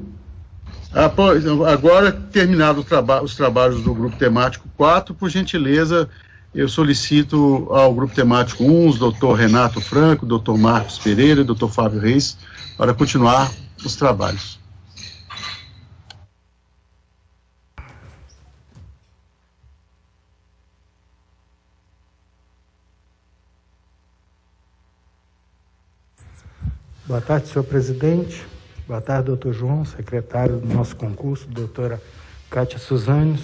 Agora, terminado os trabalhos do Grupo Temático 4, por gentileza, eu solicito ao Grupo Temático 1, os doutor Renato Franco, doutor Marcos Pereira e doutor Fábio Reis, para continuar os trabalhos. Boa tarde, senhor presidente. Boa tarde, doutor João, secretário do nosso concurso, doutora Cátia Suzane,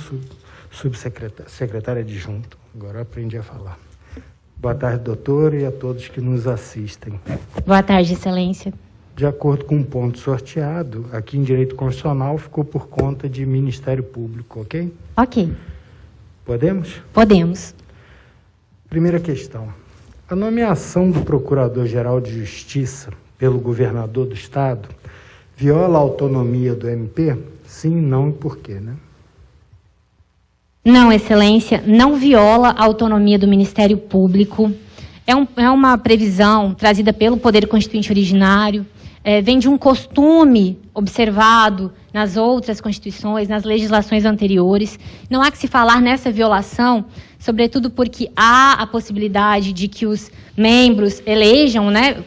subsecretária adjunta. Agora eu aprendi a falar. Boa tarde, doutora, e a todos que nos assistem. Boa tarde, excelência. De acordo com o ponto sorteado, aqui em Direito Constitucional ficou por conta de Ministério Público, ok? Ok. Podemos? Podemos. Primeira questão. A nomeação do Procurador-Geral de Justiça pelo governador do Estado viola a autonomia do MP? Sim, não e por quê, né? Não, excelência, não viola a autonomia do Ministério Público. É uma previsão trazida pelo Poder Constituinte originário, vem de um costume observado nas outras constituições, nas legislações anteriores. Não há que se falar nessa violação, sobretudo porque há a possibilidade de que os membros elejam, né,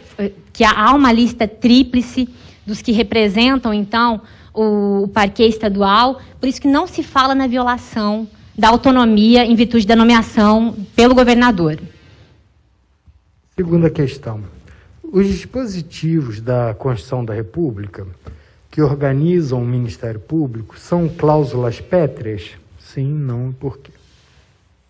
que há uma lista tríplice dos que representam, então, o parquê estadual, por isso que não se fala na violação da autonomia em virtude da nomeação pelo governador. Segunda questão. Os dispositivos da Constituição da República que organizam o Ministério Público são cláusulas pétreas? Sim, não e por quê?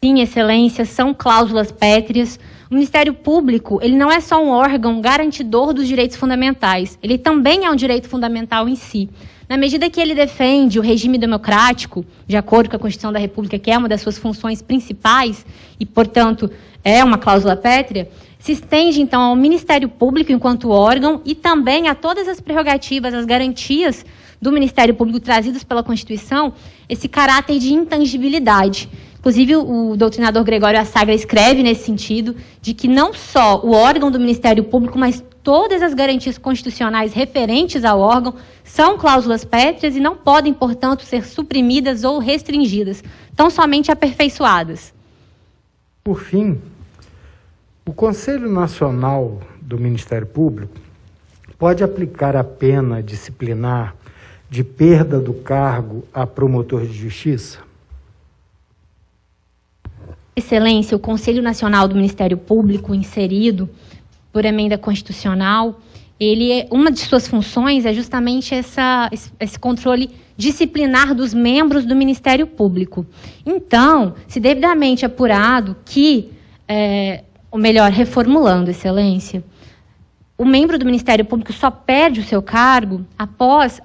Sim, excelência, são cláusulas pétreas. O Ministério Público, ele não é só um órgão garantidor dos direitos fundamentais, ele também é um direito fundamental em si. Na medida que ele defende o regime democrático, de acordo com a Constituição da República, que é uma das suas funções principais, e, portanto, é uma cláusula pétrea, se estende, então, ao Ministério Público enquanto órgão e também a todas as prerrogativas, as garantias do Ministério Público trazidas pela Constituição, esse caráter de intangibilidade. Inclusive, o doutrinador Gregório Assagra escreve nesse sentido, de que não só o órgão do Ministério Público, mas todas as garantias constitucionais referentes ao órgão são cláusulas pétreas e não podem, portanto, ser suprimidas ou restringidas, tão somente aperfeiçoadas. Por fim, o Conselho Nacional do Ministério Público pode aplicar a pena disciplinar de perda do cargo a promotor de justiça? Excelência, o Conselho Nacional do Ministério Público, inserido por emenda constitucional, uma de suas funções é justamente esse controle disciplinar dos membros do Ministério Público. Então, se devidamente apurado que, ou melhor, reformulando, Excelência, o membro do Ministério Público só perde o seu cargo após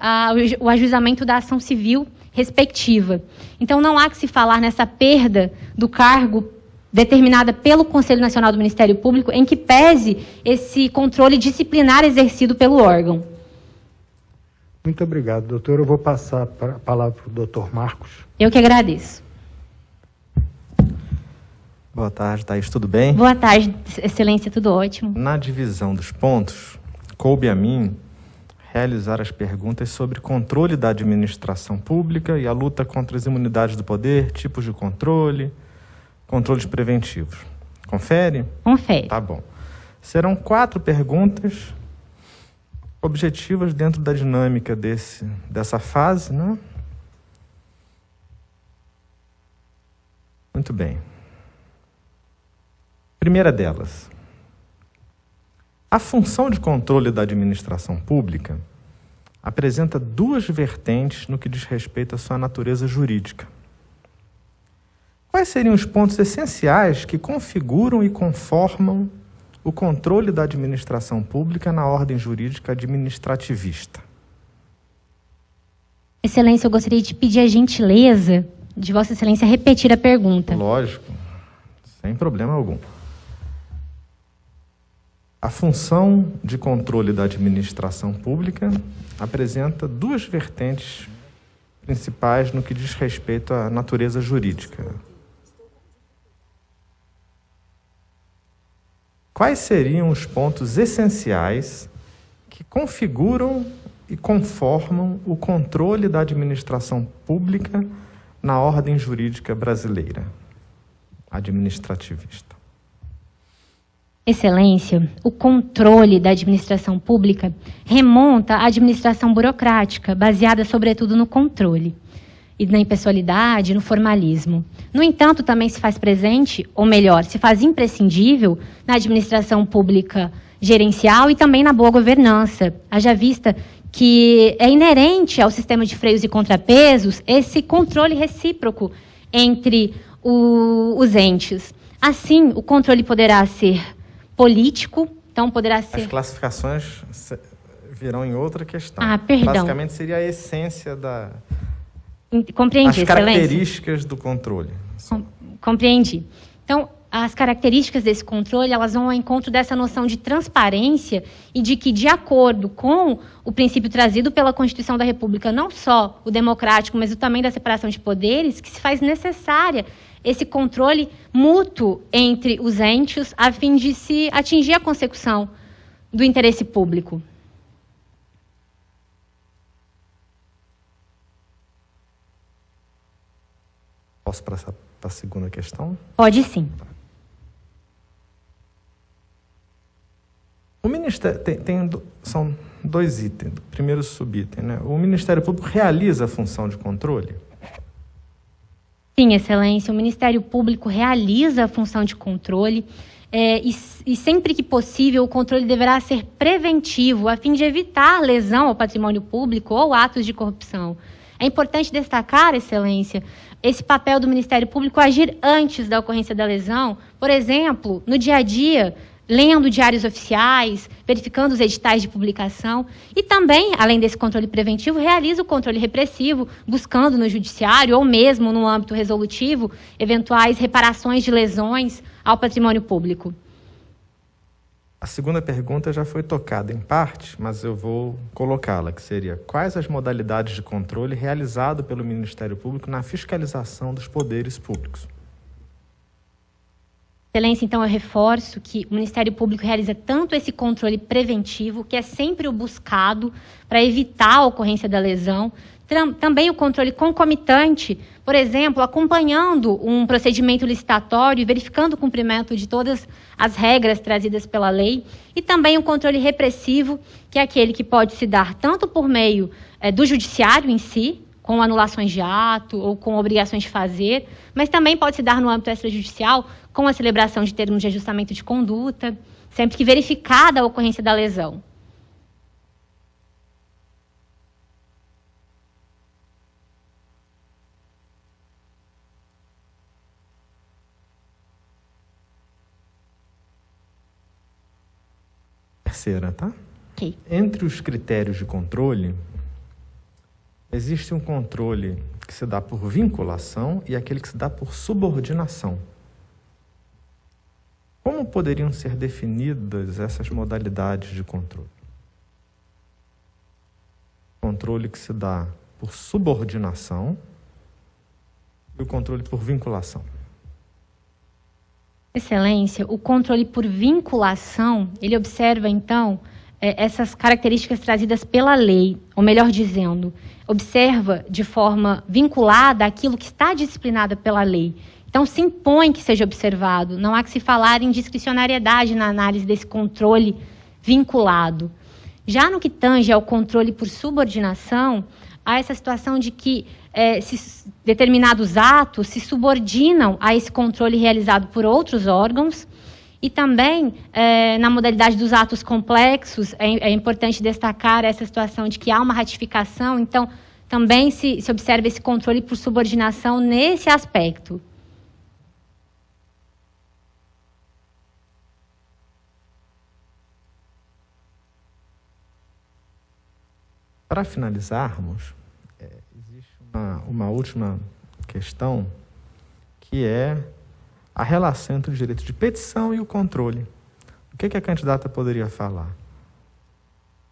o ajuizamento da ação civil respectiva. Então, não há que se falar nessa perda do cargo determinada pelo Conselho Nacional do Ministério Público, em que pese esse controle disciplinar exercido pelo órgão. Muito obrigado, doutor. Eu vou passar a palavra para o doutor Marcos. Eu que agradeço. Boa tarde, Thaís. Tudo bem? Boa tarde, Excelência. Tudo ótimo. Na divisão dos pontos, coube a mim realizar as perguntas sobre controle da administração pública e a luta contra as imunidades do poder, tipos de controle, controles preventivos. Confere? Confere. Tá bom. Serão 4 perguntas objetivas dentro da dinâmica dessa fase, né? Muito bem. Primeira delas. A função de controle da administração pública apresenta 2 vertentes no que diz respeito à sua natureza jurídica. Quais seriam os pontos essenciais que configuram e conformam o controle da administração pública na ordem jurídica administrativista? Excelência, eu gostaria de pedir a gentileza de Vossa Excelência repetir a pergunta. Lógico, sem problema algum. A função de controle da administração pública apresenta 2 vertentes principais no que diz respeito à natureza jurídica. Quais seriam os pontos essenciais que configuram e conformam o controle da administração pública na ordem jurídica brasileira, administrativista? Excelência, o controle da administração pública remonta à administração burocrática, baseada sobretudo no controle e na impessoalidade, no formalismo. No entanto, também se faz presente, ou melhor, se faz imprescindível na administração pública gerencial e também na boa governança, haja vista que é inerente ao sistema de freios e contrapesos esse controle recíproco entre os entes. Assim, o controle poderá ser político, então poderá ser... As classificações virão em outra questão. Perdão. Basicamente seria a essência da... Compreendi, as características do controle. Compreendi. Então, as características desse controle, elas vão ao encontro dessa noção de transparência e de que, de acordo com o princípio trazido pela Constituição da República, não só o democrático, mas o também da separação de poderes, que se faz necessária esse controle mútuo entre os entes a fim de se atingir a consecução do interesse público. Posso passar para a segunda questão? Pode sim. O Ministério são 2 itens. Primeiro subitem, né? O Ministério Público realiza a função de controle? Sim, Excelência, o Ministério Público realiza a função de controle e sempre que possível o controle deverá ser preventivo a fim de evitar lesão ao patrimônio público ou atos de corrupção. É importante destacar, Excelência, esse papel do Ministério Público agir antes da ocorrência da lesão, por exemplo, no dia a dia, lendo diários oficiais, verificando os editais de publicação e também, além desse controle preventivo, realiza o controle repressivo, buscando no judiciário ou mesmo no âmbito resolutivo eventuais reparações de lesões ao patrimônio público. A segunda pergunta já foi tocada em parte, mas eu vou colocá-la, que seria: quais as modalidades de controle realizado pelo Ministério Público na fiscalização dos poderes públicos? Excelência, então eu reforço que o Ministério Público realiza tanto esse controle preventivo, que é sempre o buscado para evitar a ocorrência da lesão, também o controle concomitante, por exemplo, acompanhando um procedimento licitatório e verificando o cumprimento de todas as regras trazidas pela lei, e também o controle repressivo, que é aquele que pode se dar tanto por meio do judiciário em si, com anulações de ato ou com obrigações de fazer, mas também pode se dar no âmbito extrajudicial com a celebração de termos de ajustamento de conduta, sempre que verificada a ocorrência da lesão. Terceira, tá? Ok. Entre os critérios de controle, existe um controle que se dá por vinculação e aquele que se dá por subordinação. Como poderiam ser definidas essas modalidades de controle? Controle que se dá por subordinação e o controle por vinculação. Excelência, o controle por vinculação, ele observa, então, essas características trazidas pela lei, ou melhor dizendo, observa de forma vinculada aquilo que está disciplinado pela lei. Então, se impõe que seja observado, não há que se falar em discricionariedade na análise desse controle vinculado. Já no que tange ao controle por subordinação, há essa situação de que determinados atos se subordinam a esse controle realizado por outros órgãos, e também, na modalidade dos atos complexos, é importante destacar essa situação de que há uma ratificação, então, também se observa esse controle por subordinação nesse aspecto. Para finalizarmos, existe uma última questão, que é a relação entre o direito de petição e o controle. O que a candidata poderia falar?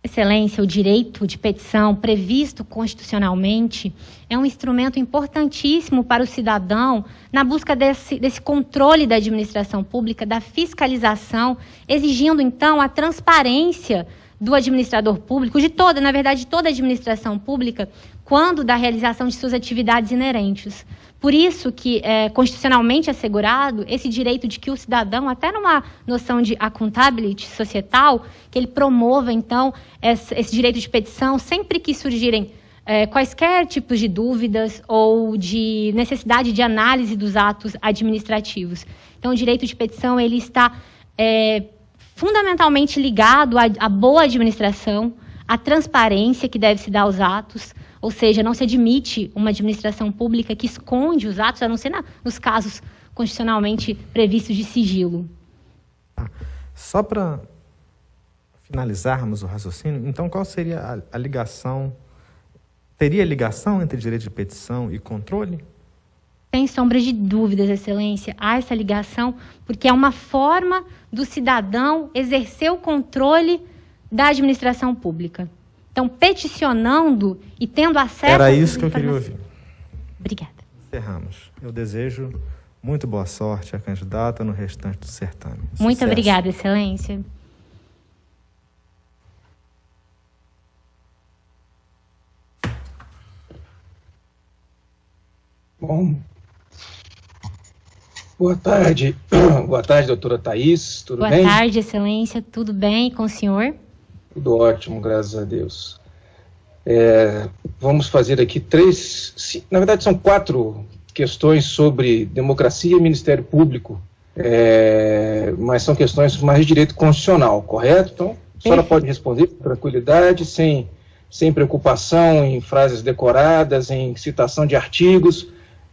Excelência, o direito de petição previsto constitucionalmente é um instrumento importantíssimo para o cidadão na busca desse controle da administração pública, da fiscalização, exigindo, então, a transparência do administrador público, de toda a administração pública, quando da realização de suas atividades inerentes. Por isso que é constitucionalmente assegurado esse direito de que o cidadão, até numa noção de accountability societal, que ele promova, então, esse direito de petição sempre que surgirem quaisquer tipos de dúvidas ou de necessidade de análise dos atos administrativos. Então, o direito de petição ele está fundamentalmente ligado à boa administração, à transparência que deve se dar aos atos, ou seja, não se admite uma administração pública que esconde os atos, a não ser nos casos constitucionalmente previstos de sigilo. Só para finalizarmos o raciocínio, então qual seria a ligação? Teria ligação entre direito de petição e controle? Sem sombra de dúvidas, Excelência, há essa ligação, porque é uma forma do cidadão exercer o controle da administração pública. Então, peticionando e tendo acesso... Era isso que eu queria ouvir. Obrigada. Encerramos. Eu desejo muito boa sorte à candidata no restante do certame. Muito Sucesso. obrigada, Excelência. Bom, boa tarde. Boa tarde, doutora Thaís, tudo bem? Boa tarde, Excelência, tudo bem com o senhor? Tudo ótimo, graças a Deus. Vamos fazer aqui na verdade são 4 questões sobre democracia e Ministério Público, mas são questões mais de direito constitucional, correto? Então, a senhora pode responder com tranquilidade, sem preocupação em frases decoradas, em citação de artigos.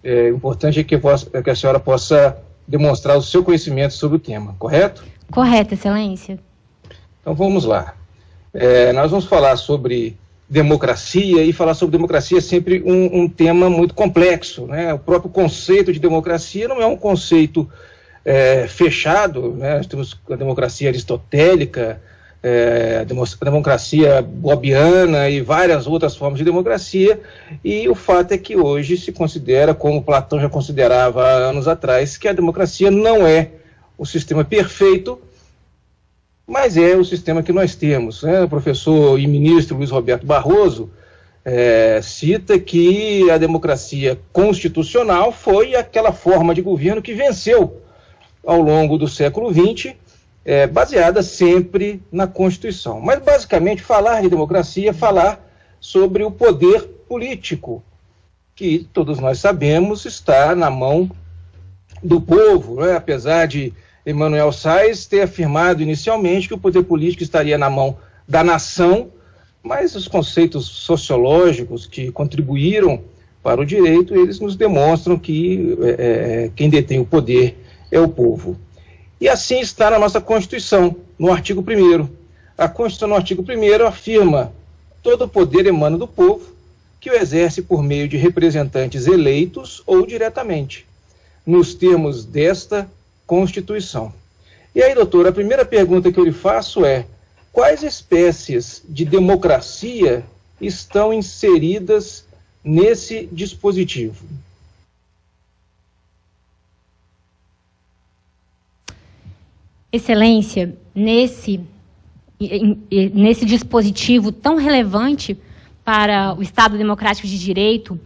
O importante é que a senhora possa demonstrar o seu conhecimento sobre o tema, correto? Correto, Excelência. Então vamos lá. Nós vamos falar sobre democracia, e falar sobre democracia é sempre um tema muito complexo, né? O próprio conceito de democracia não é um conceito fechado, né? Nós temos a democracia aristotélica, a democracia bobiana e várias outras formas de democracia, e o fato é que hoje se considera, como Platão já considerava há anos atrás, que a democracia não é o sistema perfeito, mas é o sistema que nós temos, né? O professor e ministro Luiz Roberto Barroso cita que a democracia constitucional foi aquela forma de governo que venceu ao longo do século XX, baseada sempre na Constituição. Mas, basicamente, falar de democracia é falar sobre o poder político que todos nós sabemos está na mão do povo, né? Apesar de Emanuel Sais ter afirmado inicialmente que o poder político estaria na mão da nação, mas os conceitos sociológicos que contribuíram para o direito, eles nos demonstram que quem detém o poder é o povo. E assim está na nossa Constituição, no artigo 1º. A Constituição, no artigo 1º, afirma: todo o poder emana do povo, que o exerce por meio de representantes eleitos ou diretamente, nos termos desta Constituição. E aí, doutor, a primeira pergunta que eu lhe faço é: quais espécies de democracia estão inseridas nesse dispositivo? Excelência, nesse dispositivo tão relevante para o Estado Democrático de Direito,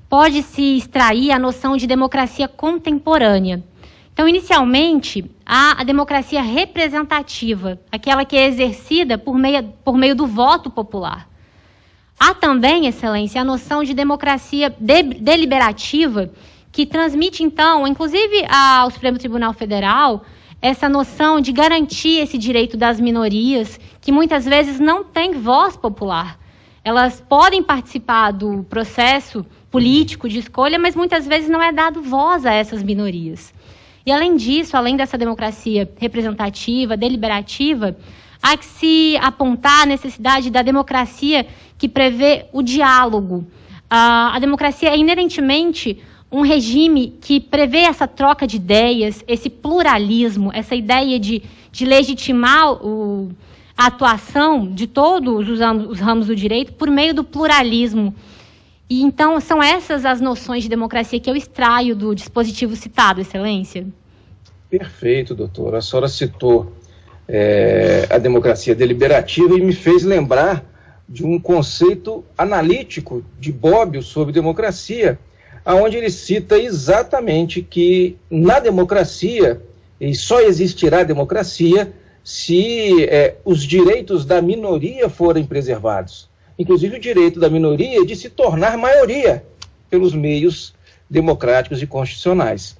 pode-se extrair a noção de democracia contemporânea. Então, inicialmente, há a democracia representativa, aquela que é exercida por meio do voto popular. Há também, Excelência, a noção de democracia deliberativa, que transmite, então, inclusive ao Supremo Tribunal Federal, essa noção de garantir esse direito das minorias, que muitas vezes não têm voz popular. Elas podem participar do processo político de escolha, mas muitas vezes não é dado voz a essas minorias. E, além disso, além dessa democracia representativa, deliberativa, há que se apontar a necessidade da democracia que prevê o diálogo. A democracia é inerentemente um regime que prevê essa troca de ideias, esse pluralismo, essa ideia de legitimar a atuação de todos os ramos do direito por meio do pluralismo. E, então, são essas as noções de democracia que eu extraio do dispositivo citado, Excelência. Perfeito, doutora. A senhora citou a democracia deliberativa e me fez lembrar de um conceito analítico de Bobbio sobre democracia, onde ele cita exatamente que na democracia, e só existirá democracia se os direitos da minoria forem preservados. Inclusive o direito da minoria de se tornar maioria pelos meios democráticos e constitucionais.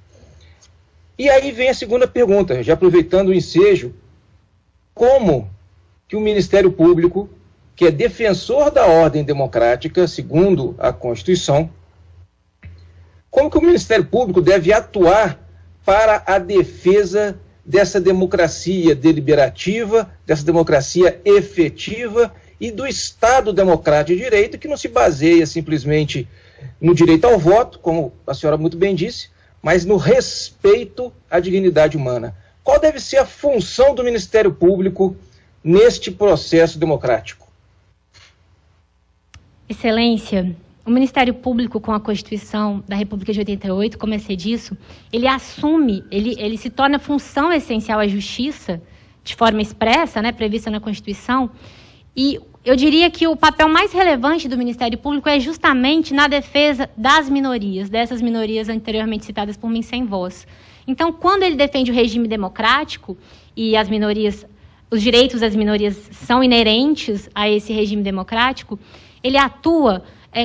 E aí vem a segunda pergunta, já aproveitando o ensejo: como que o Ministério Público, que é defensor da ordem democrática, segundo a Constituição, como que o Ministério Público deve atuar para a defesa dessa democracia deliberativa, dessa democracia efetiva e do Estado Democrático de Direito, que não se baseia simplesmente no direito ao voto, como a senhora muito bem disse, mas no respeito à dignidade humana? Qual deve ser a função do Ministério Público neste processo democrático? Excelência, o Ministério Público, com a Constituição da República de 88, como é ser disso, ele assume, ele se torna função essencial à justiça, de forma expressa, né, prevista na Constituição, e eu diria que o papel mais relevante do Ministério Público é justamente na defesa das minorias, dessas minorias anteriormente citadas por mim sem voz. Então, quando ele defende o regime democrático e as minorias, os direitos das minorias são inerentes a esse regime democrático, ele atua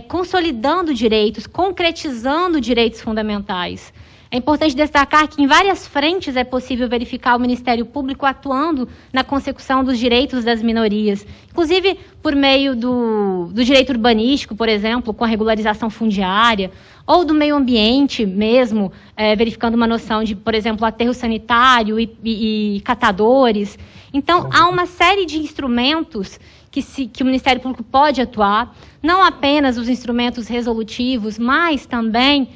consolidando direitos, concretizando direitos fundamentais. É importante destacar que em várias frentes é possível verificar o Ministério Público atuando na consecução dos direitos das minorias, inclusive por meio do direito urbanístico, por exemplo, com a regularização fundiária, ou do meio ambiente mesmo, verificando uma noção de, por exemplo, aterro sanitário e catadores. Então, há uma série de instrumentos que o Ministério Público pode atuar, não apenas os instrumentos resolutivos, mas também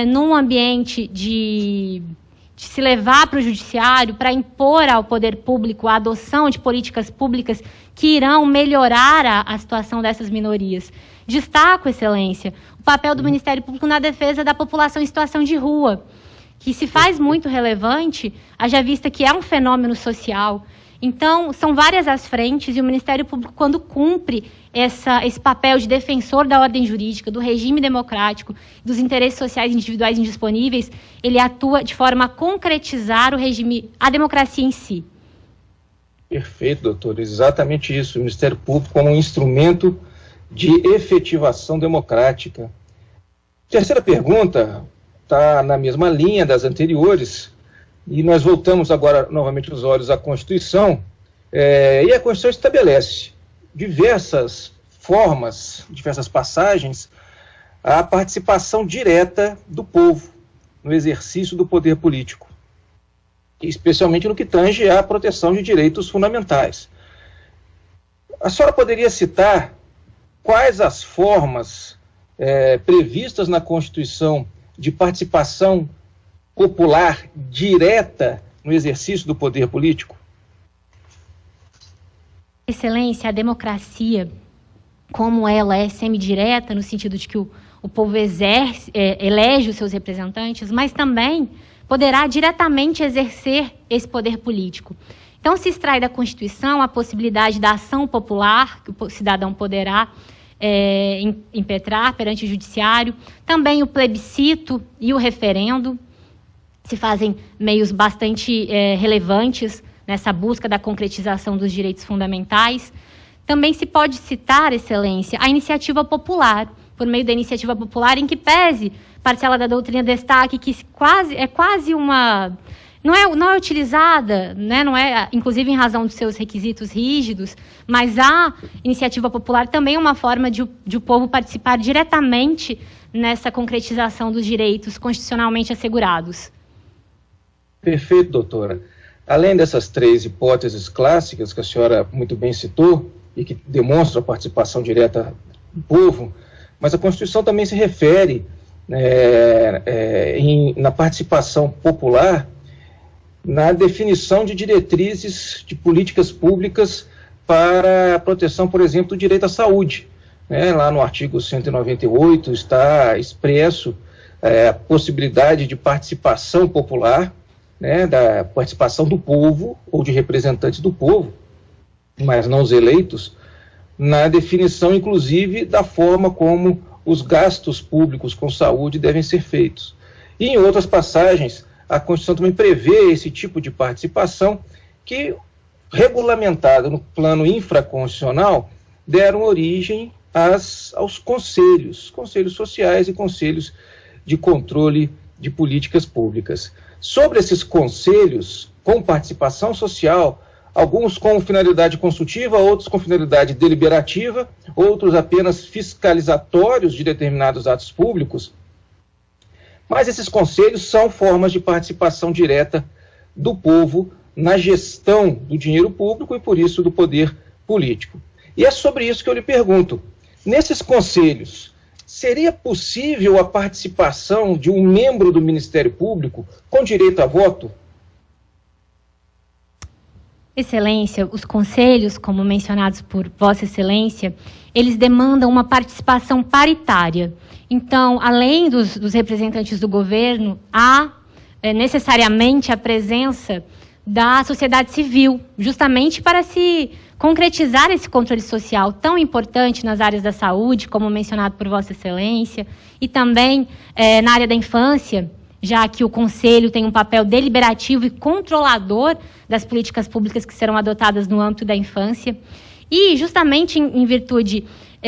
num ambiente de se levar para o judiciário para impor ao poder público a adoção de políticas públicas que irão melhorar a situação dessas minorias. Destaco, Excelência, o papel do Ministério Público na defesa da população em situação de rua, que se faz muito relevante, haja vista que é um fenômeno social. Então, são várias as frentes, e o Ministério Público, quando cumpre esse papel de defensor da ordem jurídica, do regime democrático, dos interesses sociais individuais indisponíveis, ele atua de forma a concretizar o regime, a democracia em si. Perfeito, doutor. Exatamente isso. O Ministério Público como um instrumento de efetivação democrática. Terceira pergunta está na mesma linha das anteriores, e nós voltamos agora novamente os olhos à Constituição, e a Constituição estabelece diversas formas, diversas passagens, a participação direta do povo no exercício do poder político, especialmente no que tange à proteção de direitos fundamentais. A senhora poderia citar quais as formas previstas na Constituição de participação popular direta no exercício do poder político? Excelência, a democracia, como ela é semidireta, no sentido de que o povo elege os seus representantes, mas também poderá diretamente exercer esse poder político. Então, se extrai da Constituição a possibilidade da ação popular, que o cidadão poderá impetrar perante o judiciário, também o plebiscito e o referendo, se fazem meios bastante relevantes nessa busca da concretização dos direitos fundamentais. Também se pode citar, Excelência, a iniciativa popular, por meio da iniciativa popular, em que pese parcela da doutrina destaque, que é quase uma... Não é utilizada, né, não é, inclusive em razão dos seus requisitos rígidos, mas a iniciativa popular também é uma forma de o povo participar diretamente nessa concretização dos direitos constitucionalmente assegurados. Perfeito, doutora. Além dessas três hipóteses clássicas que a senhora muito bem citou e que demonstram a participação direta do povo, mas a Constituição também se refere na participação popular na definição de diretrizes de políticas públicas para a proteção, por exemplo, do direito à saúde. Lá no artigo 198 está expresso a possibilidade de participação popular, da participação do povo ou de representantes do povo, mas não os eleitos, na definição, inclusive, da forma como os gastos públicos com saúde devem ser feitos. E em outras passagens, a Constituição também prevê esse tipo de participação que, regulamentada no plano infraconstitucional, deram origem aos conselhos sociais e conselhos de controle de políticas públicas. Sobre esses conselhos com participação social, alguns com finalidade consultiva, outros com finalidade deliberativa, outros apenas fiscalizatórios de determinados atos públicos, mas esses conselhos são formas de participação direta do povo na gestão do dinheiro público e, por isso, do poder político. E é sobre isso que eu lhe pergunto. Nesses conselhos, seria possível a participação de um membro do Ministério Público com direito a voto? Excelência, os conselhos, como mencionados por Vossa Excelência, eles demandam uma participação paritária. Então, além dos representantes do governo, há necessariamente a presença da sociedade civil, justamente para se concretizar esse controle social tão importante nas áreas da saúde, como mencionado por Vossa Excelência, e também na área da infância, já que o Conselho tem um papel deliberativo e controlador das políticas públicas que serão adotadas no âmbito da infância. E, justamente em virtude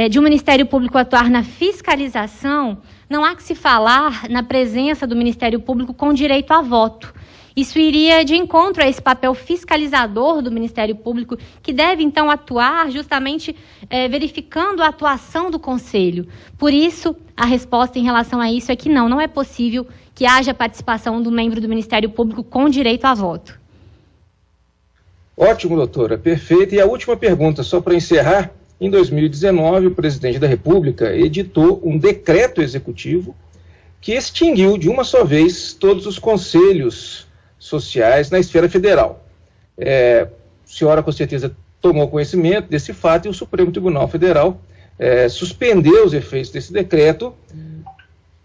de um Ministério Público atuar na fiscalização, não há que se falar na presença do Ministério Público com direito a voto. Isso iria de encontro a esse papel fiscalizador do Ministério Público, que deve, então, atuar justamente verificando a atuação do Conselho. Por isso, a resposta em relação a isso é que não é possível que haja participação do membro do Ministério Público com direito a voto. Ótimo, doutora, perfeito. E a última pergunta, só para encerrar. Em 2019, o presidente da República editou um decreto executivo que extinguiu de uma só vez todos os conselhos sociais na esfera federal. A senhora, com certeza, tomou conhecimento desse fato e o Supremo Tribunal Federal suspendeu os efeitos desse decreto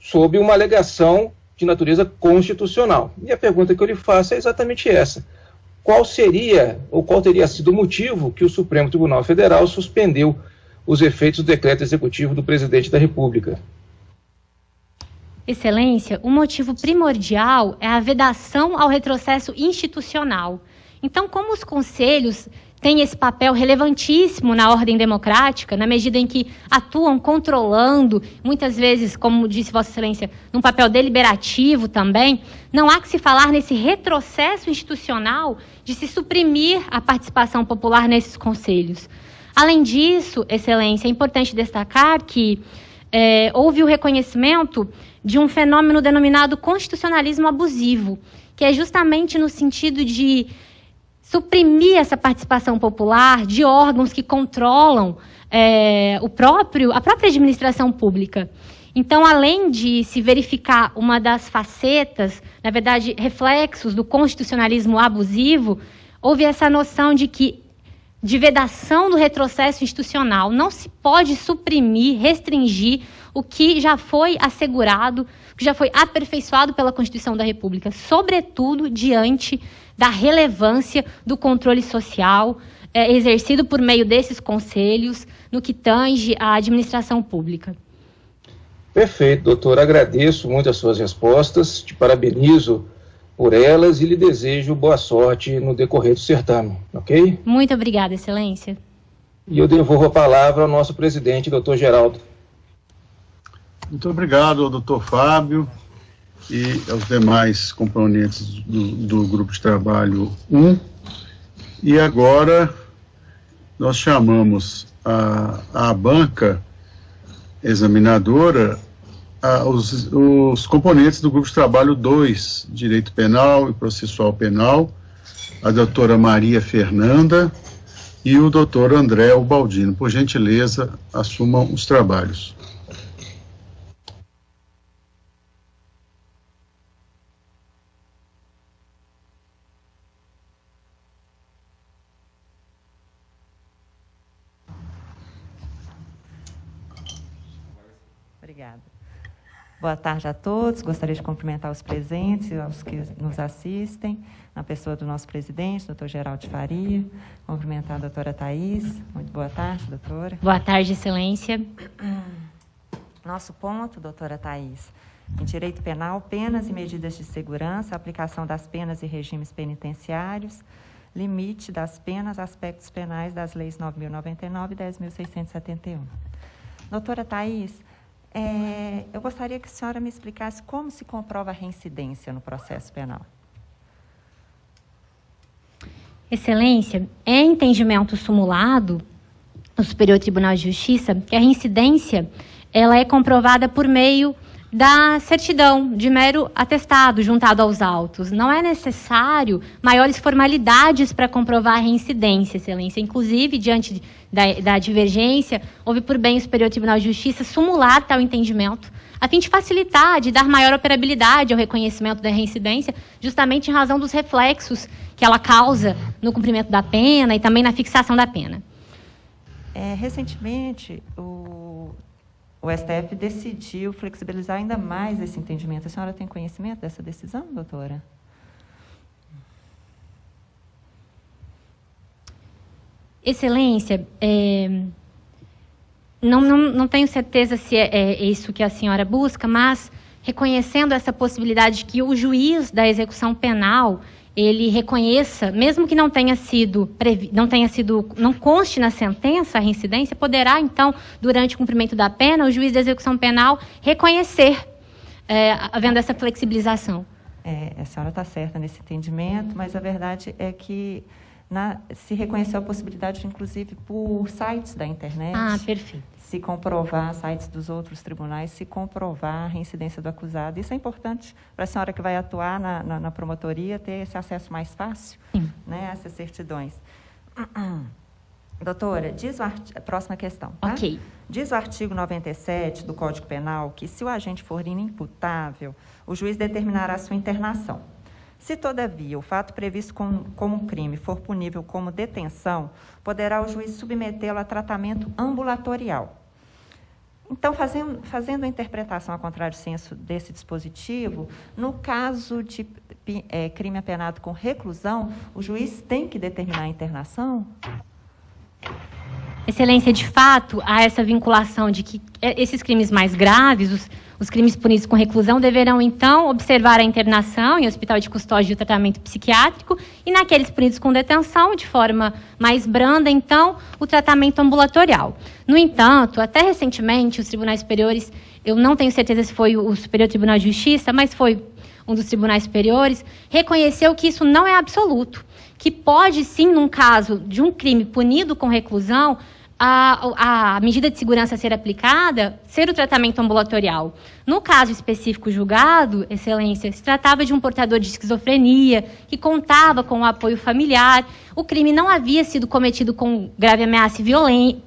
sob uma alegação de natureza constitucional. E a pergunta que eu lhe faço é exatamente essa. Qual seria, ou qual teria sido o motivo que o Supremo Tribunal Federal suspendeu os efeitos do decreto executivo do presidente da República? Excelência, o motivo primordial é a vedação ao retrocesso institucional. Então, como os conselhos têm esse papel relevantíssimo na ordem democrática, na medida em que atuam controlando, muitas vezes, como disse Vossa Excelência, num papel deliberativo também, não há que se falar nesse retrocesso institucional de se suprimir a participação popular nesses conselhos. Além disso, Excelência, é importante destacar que houve o reconhecimento de um fenômeno denominado constitucionalismo abusivo, que é justamente no sentido de suprimir essa participação popular de órgãos que controlam a própria administração pública. Então, além de se verificar uma das facetas, na verdade, reflexos do constitucionalismo abusivo, houve essa noção de vedação do retrocesso institucional. Não se pode suprimir, restringir o que já foi assegurado, o que já foi aperfeiçoado pela Constituição da República, sobretudo diante da relevância do controle social exercido por meio desses conselhos no que tange à administração pública. Perfeito, doutor. Agradeço muito as suas respostas, te parabenizo por elas e lhe desejo boa sorte no decorrer do certame, ok? Muito obrigada, Excelência. E eu devolvo a palavra ao nosso presidente, doutor Geraldo. Muito obrigado ao doutor Fábio e aos demais componentes do Grupo de Trabalho 1. E agora nós chamamos a banca examinadora os componentes do Grupo de Trabalho 2, Direito Penal e Processual Penal, a doutora Maria Fernanda e o doutor André Ubaldino. Por gentileza, assumam os trabalhos. Obrigada. Boa tarde a todos. Gostaria de cumprimentar os presentes e aos que nos assistem, na pessoa do nosso presidente, doutor Geraldo Faria. Cumprimentar a doutora Thaís. Muito boa tarde, doutora. Boa tarde, Excelência. Nosso ponto, doutora Thaís, em direito penal, penas e medidas de segurança, aplicação das penas e regimes penitenciários, limite das penas, aspectos penais das leis 9.099 e 10.671. Doutora Thaís, eu gostaria que a senhora me explicasse como se comprova a reincidência no processo penal. Excelência, é entendimento sumulado no Superior Tribunal de Justiça que a reincidência ela é comprovada por meio da certidão, de mero atestado juntado aos autos. Não é necessário maiores formalidades para comprovar a reincidência, Excelência. Inclusive, diante da divergência, houve por bem o Superior Tribunal de Justiça sumular tal entendimento, a fim de facilitar, de dar maior operabilidade ao reconhecimento da reincidência, justamente em razão dos reflexos que ela causa no cumprimento da pena e também na fixação da pena. Recentemente, o STF decidiu flexibilizar ainda mais esse entendimento. A senhora tem conhecimento dessa decisão, doutora? Excelência, não tenho certeza se é isso que a senhora busca, mas reconhecendo essa possibilidade que o juiz da execução penal ele reconheça, mesmo que não conste na sentença a reincidência, poderá, então, durante o cumprimento da pena, o juiz da execução penal reconhecer, havendo essa flexibilização. A senhora está certa nesse entendimento, mas a verdade é que se reconheceu a possibilidade, inclusive, por sites da internet. Perfeito. Se comprovar, sites dos outros tribunais, se comprovar a reincidência do acusado. Isso é importante para a senhora que vai atuar na promotoria ter esse acesso mais fácil, né, a essas certidões. Doutora, próxima questão. Tá? Ok. Diz o artigo 97 do Código Penal que, se o agente for inimputável, o juiz determinará sua internação. Se, todavia, o fato previsto como crime for punível como detenção, poderá o juiz submetê-lo a tratamento ambulatorial. Então, fazendo a interpretação a contrário senso desse dispositivo, no caso de crime apenado com reclusão, o juiz tem que determinar a internação? Excelência, de fato, há essa vinculação de que esses crimes mais graves, os crimes punidos com reclusão, deverão, então, observar a internação em hospital de custódia e o tratamento psiquiátrico, e naqueles punidos com detenção, de forma mais branda, então, o tratamento ambulatorial. No entanto, até recentemente, os tribunais superiores, eu não tenho certeza se foi o Superior Tribunal de Justiça, mas foi um dos tribunais superiores, reconheceu que isso não é absoluto, que pode, sim, num caso de um crime punido com reclusão, a medida de segurança a ser aplicada ser o tratamento ambulatorial. No caso específico julgado, Excelência, se tratava de um portador de esquizofrenia que contava com o apoio familiar. O crime não havia sido cometido com grave ameaça e violência,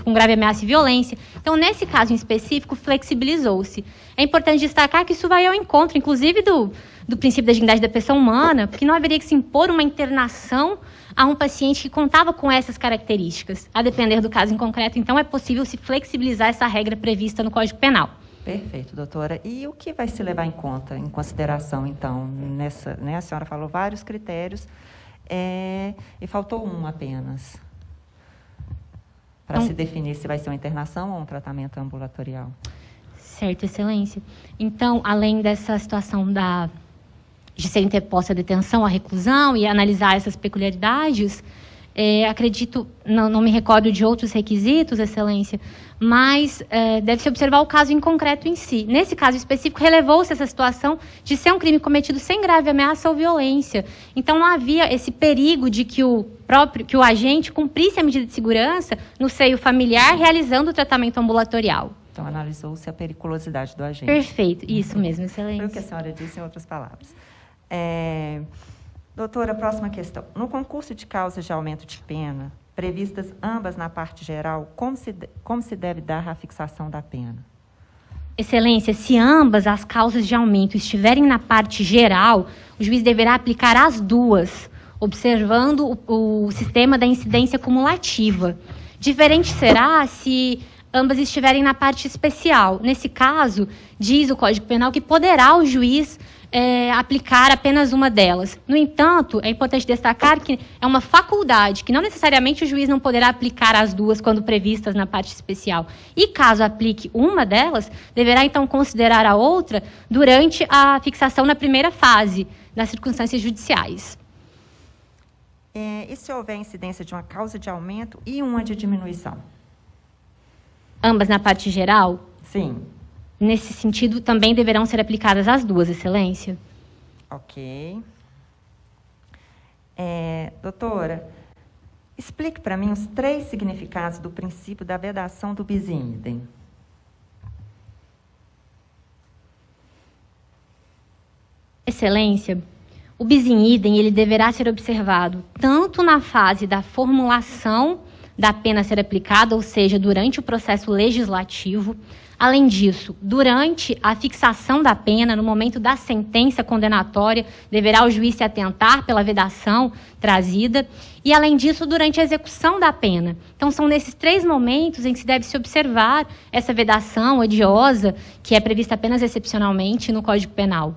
com grave ameaça e violência. Então, nesse caso em específico, flexibilizou-se. É importante destacar que isso vai ao encontro, inclusive, do princípio da dignidade da pessoa humana, porque não haveria que se impor uma internação a um paciente que contava com essas características. A depender do caso em concreto, então, é possível se flexibilizar essa regra prevista no Código Penal. Perfeito, doutora. E o que vai se levar em consideração, então, nessa, né? A senhora falou vários critérios, e faltou um apenas, para se definir se vai ser uma internação ou um tratamento ambulatorial. Certo, Excelência. Então, além dessa situação de ser interposta a detenção, a reclusão, e analisar essas peculiaridades, acredito, não me recordo de outros requisitos, Excelência, mas deve-se observar o caso em concreto em si. Nesse caso específico, relevou-se essa situação de ser um crime cometido sem grave ameaça ou violência. Então, não havia esse perigo de que o agente cumprisse a medida de segurança no seio familiar, realizando o tratamento ambulatorial. Então, analisou-se a periculosidade do agente. Perfeito, isso mesmo, Excelência. Foi o que a senhora disse em outras palavras. Doutora, próxima questão. No concurso de causas de aumento de pena, previstas ambas na parte geral, como se deve dar a fixação da pena? Excelência, se ambas as causas de aumento estiverem na parte geral, o juiz deverá aplicar as duas, observando o sistema da incidência cumulativa. Diferente será se ambas estiverem na parte especial. Nesse caso, diz o Código Penal que poderá o juiz aplicar apenas uma delas. No entanto, é importante destacar que é uma faculdade, que não necessariamente o juiz não poderá aplicar as duas quando previstas na parte especial. E caso aplique uma delas, deverá então considerar a outra durante a fixação na primeira fase das circunstâncias judiciais. E se houver incidência de uma causa de aumento e uma de diminuição? Ambas na parte geral? Sim. Nesse sentido, também deverão ser aplicadas as duas, Excelência. Ok. Doutora, explique para mim os 3 significados do princípio da vedação do bis in idem. Excelência, o bis in idem ele deverá ser observado tanto na fase da formulação da pena a ser aplicada, ou seja, durante o processo legislativo. Além disso, durante a fixação da pena, no momento da sentença condenatória, deverá o juiz se atentar pela vedação trazida. E, além disso, durante a execução da pena. Então, são nesses 3 momentos em que se deve se observar essa vedação odiosa, que é prevista apenas excepcionalmente no Código Penal.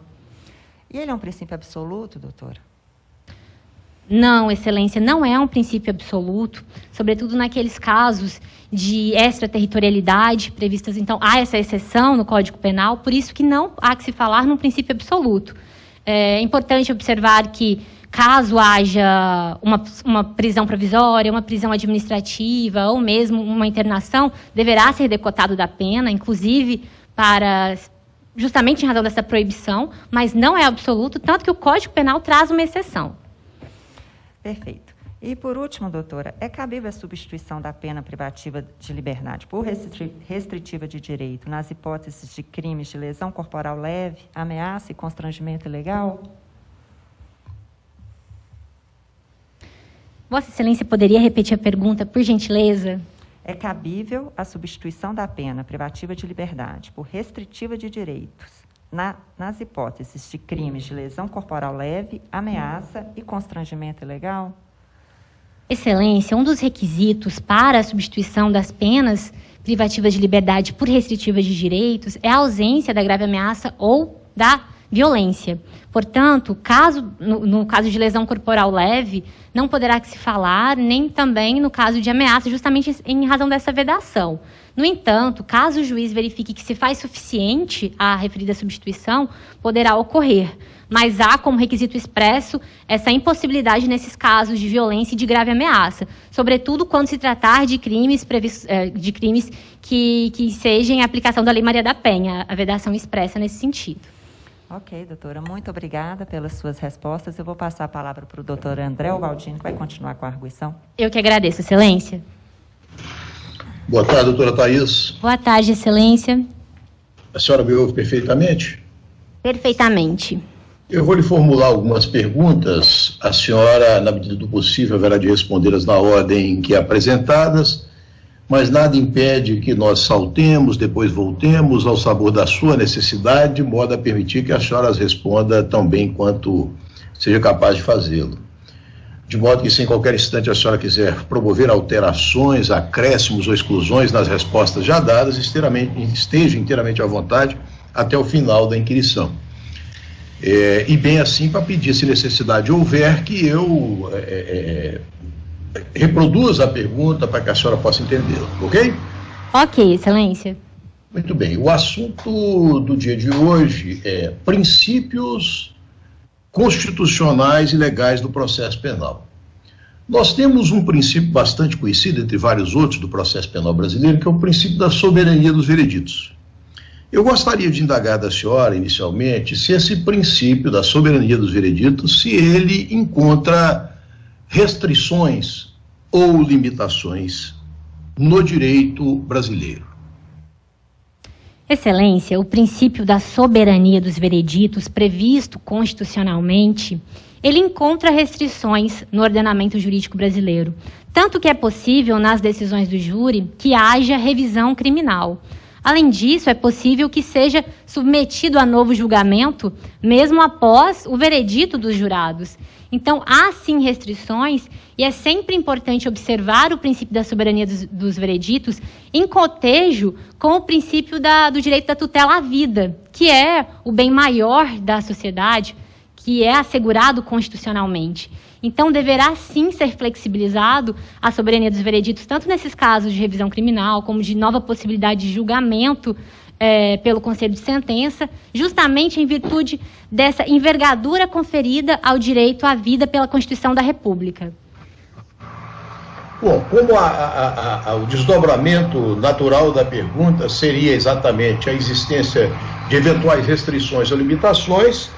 E ele é um princípio absoluto, doutora? Não, Excelência, não é um princípio absoluto, sobretudo naqueles casos de extraterritorialidade previstas. Então, há essa exceção no Código Penal, por isso que não há que se falar num princípio absoluto. É importante observar que, caso haja uma prisão provisória, uma prisão administrativa ou mesmo uma internação, deverá ser decotado da pena, inclusive justamente em razão dessa proibição, mas não é absoluto, tanto que o Código Penal traz uma exceção. Perfeito. E, por último, doutora, é cabível a substituição da pena privativa de liberdade por restritiva de direito nas hipóteses de crimes de lesão corporal leve, ameaça e constrangimento ilegal? Vossa Excelência poderia repetir a pergunta, por gentileza? É cabível a substituição da pena privativa de liberdade por restritiva de direitos nas hipóteses de crimes de lesão corporal leve, ameaça e constrangimento ilegal? Excelência, um dos requisitos para a substituição das penas privativas de liberdade por restritivas de direitos é a ausência da grave ameaça ou da violência. Portanto, no caso de lesão corporal leve, não poderá se falar, nem também no caso de ameaça, justamente em razão dessa vedação. No entanto, caso o juiz verifique que se faz suficiente a referida substituição, poderá ocorrer. Mas há como requisito expresso essa impossibilidade nesses casos de violência e de grave ameaça, sobretudo quando se tratar de crimes que sejam a aplicação da Lei Maria da Penha, a vedação expressa nesse sentido. Ok, doutora, muito obrigada pelas suas respostas. Eu vou passar a palavra para o doutor André Ubaldini, que vai continuar com a arguição. Eu que agradeço, Excelência. Boa tarde, doutora Thaís. Boa tarde, Excelência. A senhora me ouve perfeitamente? Perfeitamente. Eu vou lhe formular algumas perguntas. A senhora, na medida do possível, haverá de respondê-las na ordem que apresentadas, mas nada impede que nós saltemos, depois voltemos ao sabor da sua necessidade, de modo a permitir que a senhora as responda tão bem quanto seja capaz de fazê-lo. De modo que, se em qualquer instante a senhora quiser promover alterações, acréscimos ou exclusões nas respostas já dadas, esteja inteiramente à vontade até o final da inquirição. E bem assim, para pedir, se necessidade houver, que eu reproduza a pergunta para que a senhora possa entendê-la, ok? Ok, Excelência. Muito bem. O assunto do dia de hoje é princípios constitucionais e legais do processo penal. Nós temos um princípio bastante conhecido, entre vários outros, do processo penal brasileiro, que é o princípio da soberania dos vereditos. Eu gostaria de indagar da senhora, inicialmente, se esse princípio da soberania dos vereditos, se ele encontra restrições ou limitações no direito brasileiro. Excelência, o princípio da soberania dos vereditos, previsto constitucionalmente, ele encontra restrições no ordenamento jurídico brasileiro, tanto que é possível, nas decisões do júri, que haja revisão criminal. Além disso, é possível que seja submetido a novo julgamento, mesmo após o veredito dos jurados. Então, há sim restrições, e é sempre importante observar o princípio da soberania dos vereditos em cotejo com o princípio do direito da tutela à vida, que é o bem maior da sociedade, que é assegurado constitucionalmente. Então, deverá sim ser flexibilizado a soberania dos vereditos, tanto nesses casos de revisão criminal, como de nova possibilidade de julgamento pelo Conselho de Sentença, justamente em virtude dessa envergadura conferida ao direito à vida pela Constituição da República. Bom, como o desdobramento natural da pergunta seria exatamente a existência de eventuais restrições ou limitações,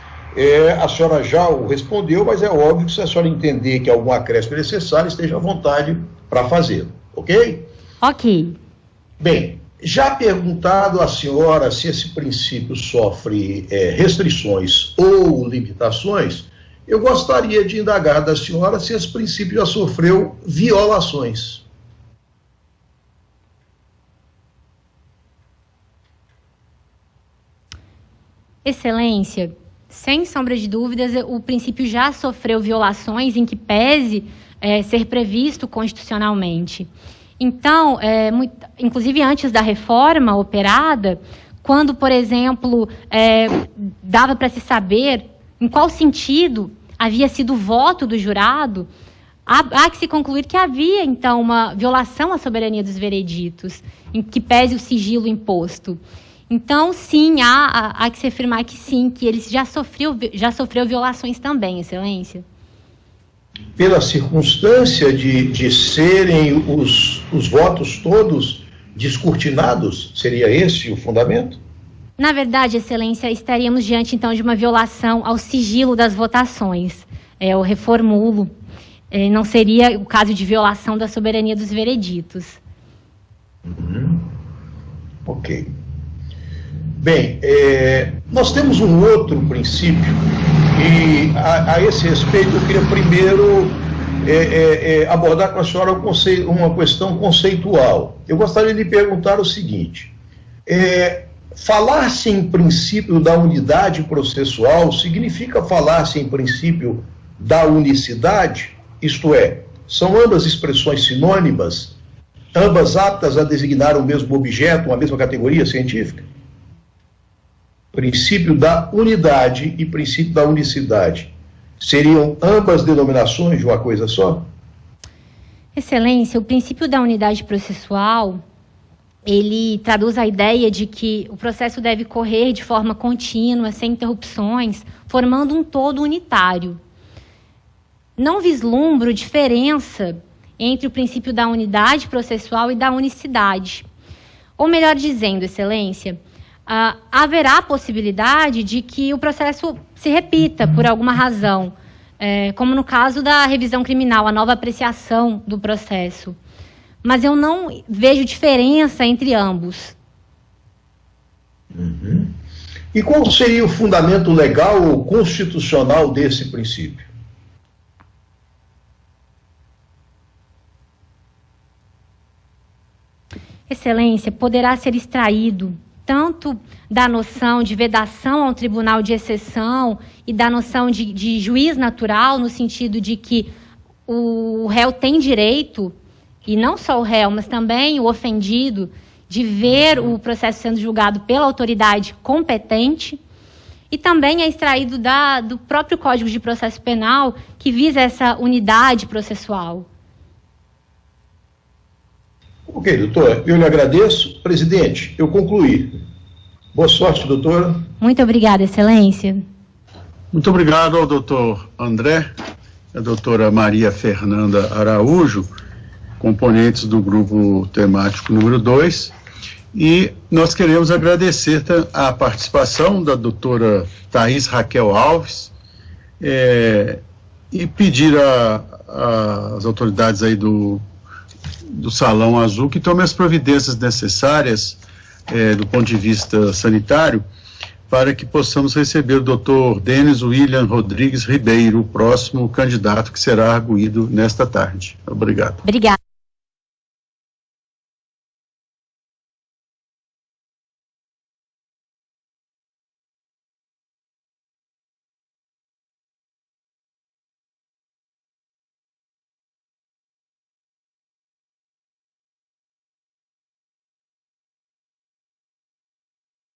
a senhora já o respondeu, mas é óbvio que se a senhora entender que algum acréscimo é necessário, esteja à vontade para fazê-lo, ok? Ok. Bem, já perguntado à senhora se esse princípio sofre restrições ou limitações, eu gostaria de indagar da senhora se esse princípio já sofreu violações. Excelência, sem sombra de dúvidas, o princípio já sofreu violações em que pese ser previsto constitucionalmente. Então, inclusive antes da reforma operada, quando, por exemplo, dava para se saber em qual sentido havia sido o voto do jurado, há que se concluir que havia, então, uma violação à soberania dos vereditos, em que pese o sigilo imposto. Então, sim, há que se afirmar que sim, que ele já sofreu violações também, Excelência. Pela circunstância de serem os votos todos descortinados, seria esse o fundamento? Na verdade, Excelência, estaríamos diante, então, de uma violação ao sigilo das votações. Eu reformulo. Não seria o caso de violação da soberania dos vereditos. Ok. Bem, nós temos um outro princípio, e a esse respeito eu queria primeiro abordar com a senhora uma questão conceitual. Eu gostaria de lhe perguntar o seguinte: falar-se em princípio da unidade processual significa falar-se em princípio da unicidade? Isto é, são ambas expressões sinônimas, ambas aptas a designar o mesmo objeto, uma mesma categoria científica? princípio da unidade e princípio da unicidade, seriam ambas denominações de uma coisa só? Excelência, o princípio da unidade processual, ele traduz a ideia de que o processo deve correr de forma contínua, sem interrupções, formando um todo unitário. Não vislumbro diferença entre o princípio da unidade processual e da unicidade. Ou melhor dizendo, Excelência, haverá a possibilidade de que o processo se repita por alguma razão, como no caso da revisão criminal, a nova apreciação do processo. Mas eu não vejo diferença entre ambos. Uhum. E qual seria o fundamento legal ou constitucional desse princípio? Excelência, poderá ser extraído tanto da noção de vedação ao tribunal de exceção e da noção de juiz natural, no sentido de que o réu tem direito, e não só o réu, mas também o ofendido, de ver o processo sendo julgado pela autoridade competente, e também é extraído do próprio Código de Processo Penal, que visa essa unidade processual. Ok, doutora, eu lhe agradeço. Presidente, eu concluí. Boa sorte, doutora. Muito obrigada, Excelência. Muito obrigado ao doutor André, a doutora Maria Fernanda Araújo, componentes do grupo temático número 2, e nós queremos agradecer a participação da doutora Thaís Raquel Alves e pedir às autoridades aí do Salão Azul que tomem as providências necessárias do ponto de vista sanitário para que possamos receber o doutor Denis William Rodrigues Ribeiro, o próximo candidato que será arguído nesta tarde. Obrigado. Obrigada.